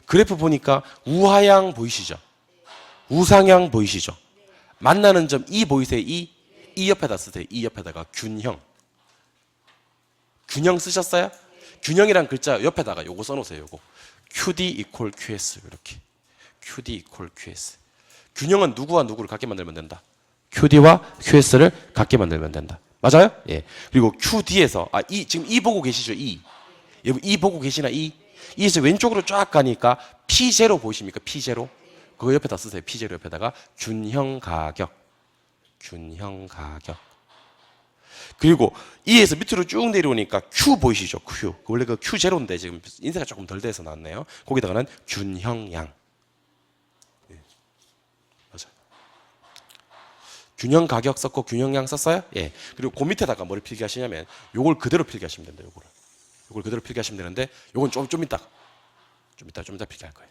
그래프 보니까 우하향 보이시죠? 우상향 보이시죠? 만나는 점 E 보이세요? E 옆에다 쓰세요. E 옆에다가 균형. 균형 쓰셨어요? 균형이란 글자 옆에다가 요거 써놓으세요. 요거 QD equal QS 이렇게. QD equal QS. 균형은 누구와 누구를 같게 만들면 된다. QD와 QS를 같게 만들면 된다. 맞아요? 예. 그리고 QD에서 지금 E 보고 계시죠? E. 여러분 E 보고 계시나? E에서 왼쪽으로 쫙 가니까 P0 보이십니까? P0. 그 옆에다 쓰세요. P0 옆에다가 균형 가격. 균형 가격. 그리고 E에서 밑으로 쭉 내려오니까 Q 보이시죠? Q. 원래 그 Q0인데 지금 인쇄가 조금 덜 돼서 나왔네요. 거기다가는 균형량. 네. 맞아요. 균형 가격 썼고 균형량 썼어요? 예. 그리고 그 밑에다가 뭐를 필기하시냐면 요걸 그대로 필기하시면 된다. 요걸 그대로 필기하시면 되는데 요건 좀 이따 필기할 거예요.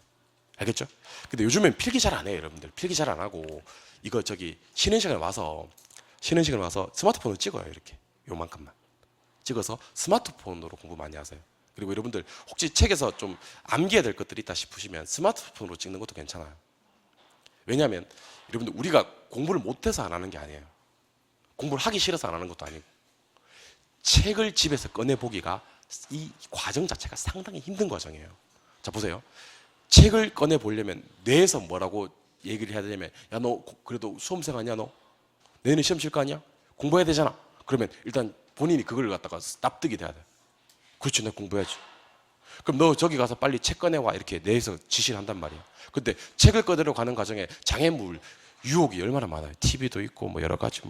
알겠죠? 근데 요즘엔 필기 잘 안 해요, 여러분들. 필기 잘 안 하고 이거 쉬는 시간에 와서 스마트폰으로 찍어요. 이렇게 요만큼만 찍어서 스마트폰으로 공부 많이 하세요. 그리고 여러분들 혹시 책에서 좀 암기해야 될 것들이 있다 싶으시면 스마트폰으로 찍는 것도 괜찮아요. 왜냐하면 여러분들 우리가 공부를 못해서 안 하는 게 아니에요. 공부를 하기 싫어서 안 하는 것도 아니고 책을 집에서 꺼내보기가 이 과정 자체가 상당히 힘든 과정이에요. 자, 보세요. 책을 꺼내 보려면 뇌에서 뭐라고 얘기를 해야 되냐면 야, 너 그래도 수험생 아니야? 너 내년에 시험 칠 거 아니야? 공부해야 되잖아. 그러면 일단 본인이 그걸 갖다가 납득이 돼야 돼. 그렇지, 내가 공부해야지. 그럼 너 저기 가서 빨리 책 꺼내와 이렇게 뇌에서 지시를 한단 말이야. 근데 책을 꺼내러 가는 과정에 장애물 유혹이 얼마나 많아요. TV도 있고 뭐 여러 가지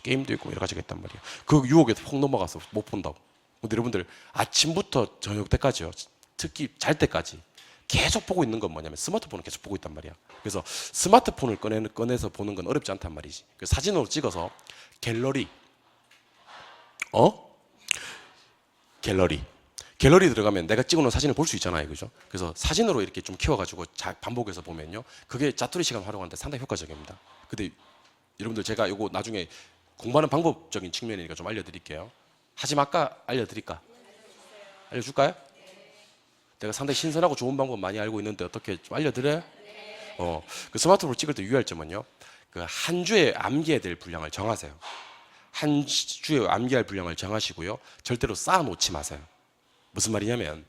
게임도 있고 여러 가지가 있단 말이야. 그 유혹에 폭 넘어가서 못 본다고. 근데 여러분들 아침부터 저녁 때까지요. 특히 잘 때까지 계속 보고 있는 건 뭐냐면 스마트폰을 계속 보고 있단 말이야. 그래서 스마트폰을 꺼내서 보는 건 어렵지 않단 말이지. 사진으로 찍어서 갤러리 들어가면 내가 찍어놓은 사진을 볼 수 있잖아요. 그죠? 그래서 사진으로 이렇게 좀 키워가지고 반복해서 보면요. 그게 짜투리 시간 활용하는데 상당히 효과적입니다. 근데 여러분들 제가 이거 나중에 공부하는 방법적인 측면이니까 좀 알려드릴게요. 하지 말까? 알려드릴까? 알려줄까요? 내가 상당히 신선하고 좋은 방법 많이 알고 있는데 어떻게 좀 알려드려요? 그 스마트폰을 찍을 때 유의할 점은요. 그 한 주에 암기해야 될 분량을 정하세요. 한 주에 암기할 분량을 정하시고요. 절대로 쌓아놓지 마세요. 무슨 말이냐면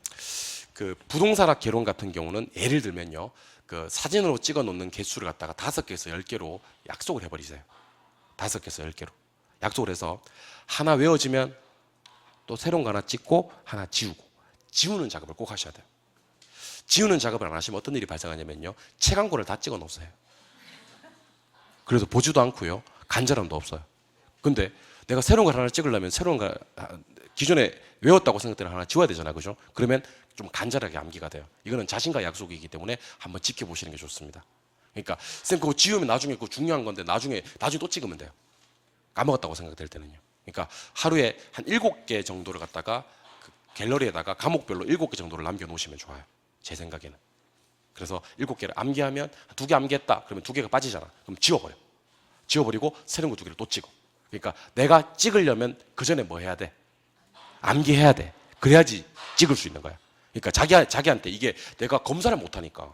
그 부동산학 개론 같은 경우는 예를 들면요. 그 사진으로 찍어 놓는 개수를 갖다가 5개에서 10개로 약속을 해버리세요. 5개에서 10개로. 약속을 해서 하나 외워지면 또 새로운 거 하나 찍고 하나 지우고. 지우는 작업을 꼭 하셔야 돼요. 지우는 작업을 안 하시면 어떤 일이 발생하냐면요. 책 한 권을 다 찍어 놓으세요. 그래서 보지도 않고요. 간절함도 없어요. 근데 내가 새로운 걸 하나 찍으려면 새로운 거 기존에 외웠다고 생각되는 하나 지워야 되잖아요. 그죠? 그러면 좀 간절하게 암기가 돼요. 이거는 자신과 약속이기 때문에 한번 지켜보시는 게 좋습니다. 그러니까 쌤 그거 지우면 나중에 그거 중요한 건데 나중에 또 찍으면 돼요. 까먹었다고 생각될 때는요. 그러니까 하루에 한 7개 정도를 갖다가 갤러리에다가 과목별로 7개 정도를 남겨놓으시면 좋아요. 제 생각에는. 그래서 7개를 암기하면 2개 암기했다. 그러면 2개가 빠지잖아. 그럼 지워버려. 지워버리고 새로운 거 2개를 또 찍어. 그러니까 내가 찍으려면 그 전에 뭐 해야 돼? 암기해야 돼. 그래야지 찍을 수 있는 거야. 그러니까 자기한테 이게 내가 검사를 못하니까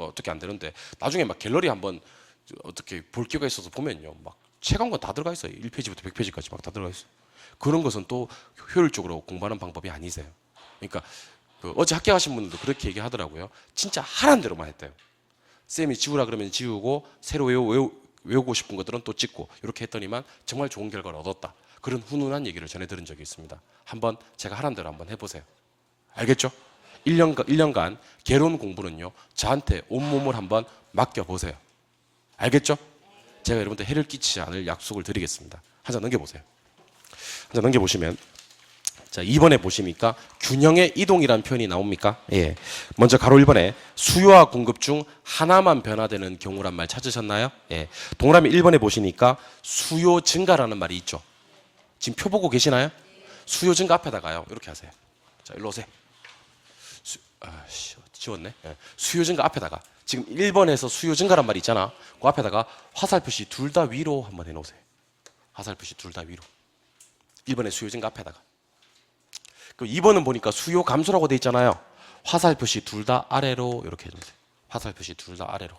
어떻게 안 되는데 나중에 막 갤러리 한번 어떻게 볼 기회가 있어서 보면요. 막 최강권 다 들어가 있어요. 1페이지부터 100페이지까지 막 다 들어가 있어요. 그런 것은 또 효율적으로 공부하는 방법이 아니세요. 그러니까 어제 합격하신 분들도 그렇게 얘기하더라고요. 진짜 하라는 대로만 했대요. 쌤이 지우라 그러면 지우고 새로 외우고 싶은 것들은 또 찍고 이렇게 했더니만 정말 좋은 결과를 얻었다. 그런 훈훈한 얘기를 전해들은 적이 있습니다. 한번 제가 하라는 대로 한번 해보세요. 알겠죠? 1년간 개론 공부는요. 저한테 온몸을 한번 맡겨보세요. 알겠죠? 제가 여러분들 해를 끼치지 않을 약속을 드리겠습니다. 한 장 넘겨보세요. 한 장 넘겨보시면 자, 2번에 보시니까 균형의 이동이라는 표현이 나옵니까? 예. 먼저 가로 1번에 수요와 공급 중 하나만 변화되는 경우란 말 찾으셨나요? 예. 동그라미 1번에 보시니까 수요 증가라는 말이 있죠. 지금 표 보고 계시나요? 수요 증가 앞에다가요. 이렇게 하세요. 자, 일로 오세요. 지웠네. 예. 수요 증가 앞에다가 지금 1번에서 수요 증가란 말이 있잖아. 그 앞에다가 화살표시 둘 다 위로 한번 해놓으세요. 화살표시 둘 다 위로. 1번에 수요 증가 앞에다가. 그 2번은 보니까 수요 감소라고 돼 있잖아요. 화살표시 둘 다 아래로 이렇게 해주세요. 화살표시 둘 다 아래로.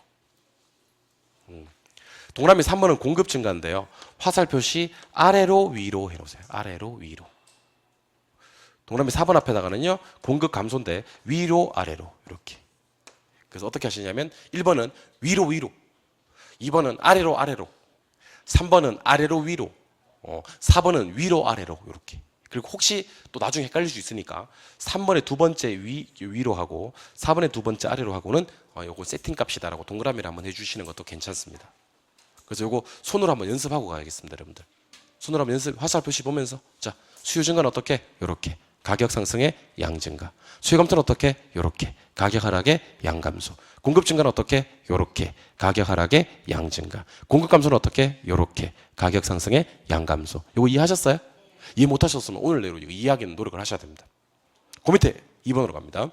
동그라미 3번은 공급 증가인데요. 화살표시 아래로 위로 해놓으세요. 아래로 위로. 동그라미 4번 앞에다가는요. 공급 감소인데 위로 아래로 이렇게. 그래서 어떻게 하시냐면 1번은 위로 위로, 2번은 아래로 아래로, 3번은 아래로 위로, 4번은 위로 아래로 이렇게. 그리고 혹시 또 나중에 헷갈릴 수 있으니까 3번의 두 번째 위로 하고 4번의 두 번째 아래로 하고는 요거 세팅 값이다라고 동그라미를 한번 해주시는 것도 괜찮습니다. 그래서 요거 손으로 한번 연습하고 가야겠습니다, 여러분들. 손으로 한번 연습, 화살표시 보면서 자, 수요 증가는 어떻게? 요렇게. 가격 상승의 양 증가. 수요 감소는 어떻게? 요렇게. 가격 하락의 양 감소. 공급 증가는 어떻게? 요렇게. 가격 하락의 양 증가. 공급 감소는 어떻게? 요렇게. 가격 상승의 양 감소. 요거 이해하셨어요? 이해 못하셨으면 오늘 내로 이거 이해하기는 노력을 하셔야 됩니다. 그 밑에 2번으로 갑니다.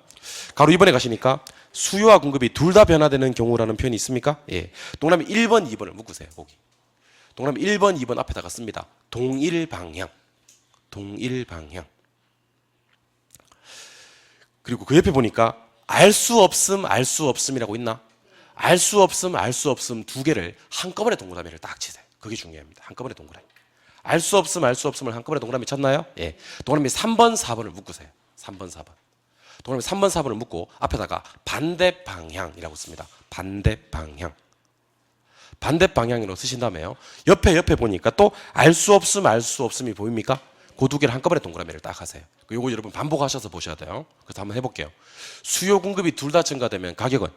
가로 2번에 가시니까 수요와 공급이 둘 다 변화되는 경우라는 표현이 있습니까? 예. 동그라미 1번, 2번을 묶으세요. 거기. 동그라미 1번, 2번 앞에다가 씁니다. 동일 방향. 동일 방향. 그리고 그 옆에 보니까 알 수 없음, 알 수 없음이라고 있나? 알 수 없음, 알 수 없음 두 개를 한꺼번에 동그라미를 딱 치세요. 그게 중요합니다. 한꺼번에 동그라미. 알 수 없음, 알 수 없음을 한꺼번에 동그라미 쳤나요? 예. 동그라미 3번, 4번을 묶으세요. 3번, 4번. 동그라미 3번, 4번을 묶고 앞에다가 반대 방향이라고 씁니다. 반대 방향. 반대 방향으로 쓰신 다음에요. 옆에 보니까 또 알 수 없음, 알 수 없음이 보입니까? 그 두 개를 한꺼번에 동그라미를 딱 하세요. 요거 여러분 반복하셔서 보셔야 돼요. 그래서 한번 해볼게요. 수요 공급이 둘 다 증가되면 가격은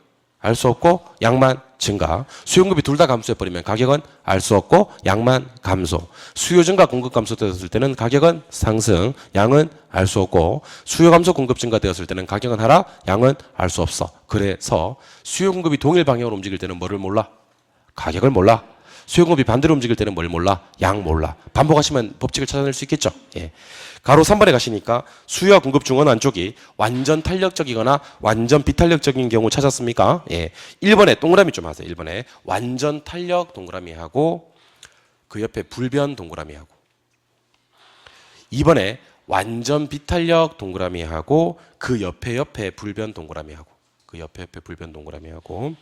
알 수 없고 양만 증가. 수요 공급이 둘 다 감소해버리면 가격은 알 수 없고 양만 감소. 수요 증가 공급 감소되었을 때는 가격은 상승, 양은 알 수 없고 수요 감소 공급 증가되었을 때는 가격은 하락, 양은 알 수 없어. 그래서 수요 공급이 동일 방향으로 움직일 때는 뭐를 몰라? 가격을 몰라. 수요 공급이 반대로 움직일 때는 뭘 몰라? 양 몰라. 반복하시면 법칙을 찾아낼 수 있겠죠. 예. 가로 3번에 가시니까 수요와 공급 중 어느 한쪽이 완전 탄력적이거나 완전 비탄력적인 경우 찾았습니까? 예. 1번에 동그라미 좀 하세요. 1번에 완전 탄력 동그라미 하고 그 옆에 불변 동그라미 하고 2번에 완전 비탄력 동그라미 하고 그 옆에 불변 동그라미 하고 그 옆에 불변 동그라미 하고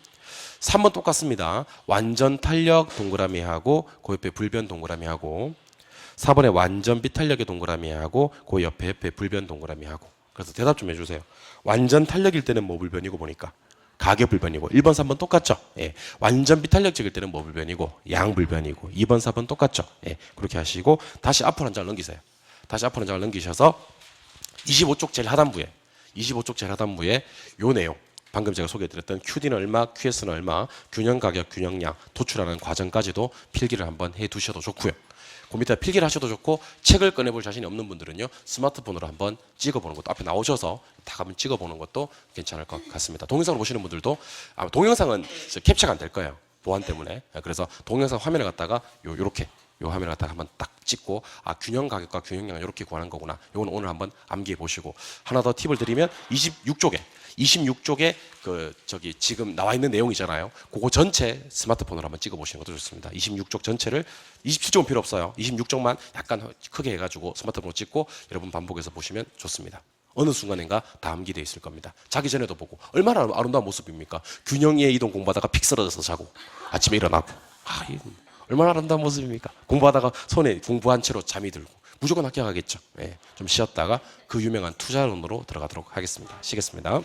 3번 똑같습니다. 완전 탄력 동그라미 하고 그 옆에 불변 동그라미 하고 4번에 완전 비탄력의 동그라미 하고 그 옆에 불변 동그라미 하고. 그래서 대답 좀 해주세요. 완전 탄력일 때는 뭐 불변이고 보니까 가격 불변이고 1번 3번 똑같죠. 예. 완전 비탄력적일 때는 뭐 불변이고 양 불변이고 2번 4번 똑같죠. 예. 그렇게 하시고 다시 앞으로 한 장을 넘기세요. 다시 앞으로 한 장을 넘기셔서 25쪽 제일 하단부에 요 내용 방금 제가 소개해드렸던 QD는 얼마, QS는 얼마, 균형 가격, 균형량 도출하는 과정까지도 필기를 한번 해두셔도 좋고요. 그 밑에 필기를 하셔도 좋고 책을 꺼내볼 자신이 없는 분들은요 스마트폰으로 한번 찍어보는 것도 앞에 나오셔서 다 한번 찍어보는 것도 괜찮을 것 같습니다. 동영상으로 보시는 분들도 아마 동영상은 캡처가 안 될 거예요. 보안 때문에. 그래서 동영상 화면을 갖다가 요렇게 요 화면을 갖다가 한번 딱 찍고 아 균형 가격과 균형량을 이렇게 구하는 거구나. 요건 오늘 한번 암기해 보시고 하나 더 팁을 드리면 26쪽에 그 저기 지금 나와 있는 내용이잖아요. 그거 전체 스마트폰으로 한번 찍어 보시는 것도 좋습니다. 26쪽 전체를 27쪽은 필요 없어요. 26쪽만 약간 크게 해가지고 스마트폰으로 찍고 여러분 반복해서 보시면 좋습니다. 어느 순간인가 담기되어 있을 겁니다. 자기 전에도 보고 얼마나 아름다운 모습입니까? 균형의 이동 공부하다가 픽 쓰러져서 자고 아침에 일어나고 얼마나 아름다운 모습입니까? 공부하다가 손에 공부한 채로 잠이 들고 무조건 합격하겠죠. 좀 쉬었다가 그 유명한 투자론으로 들어가도록 하겠습니다. 쉬겠습니다.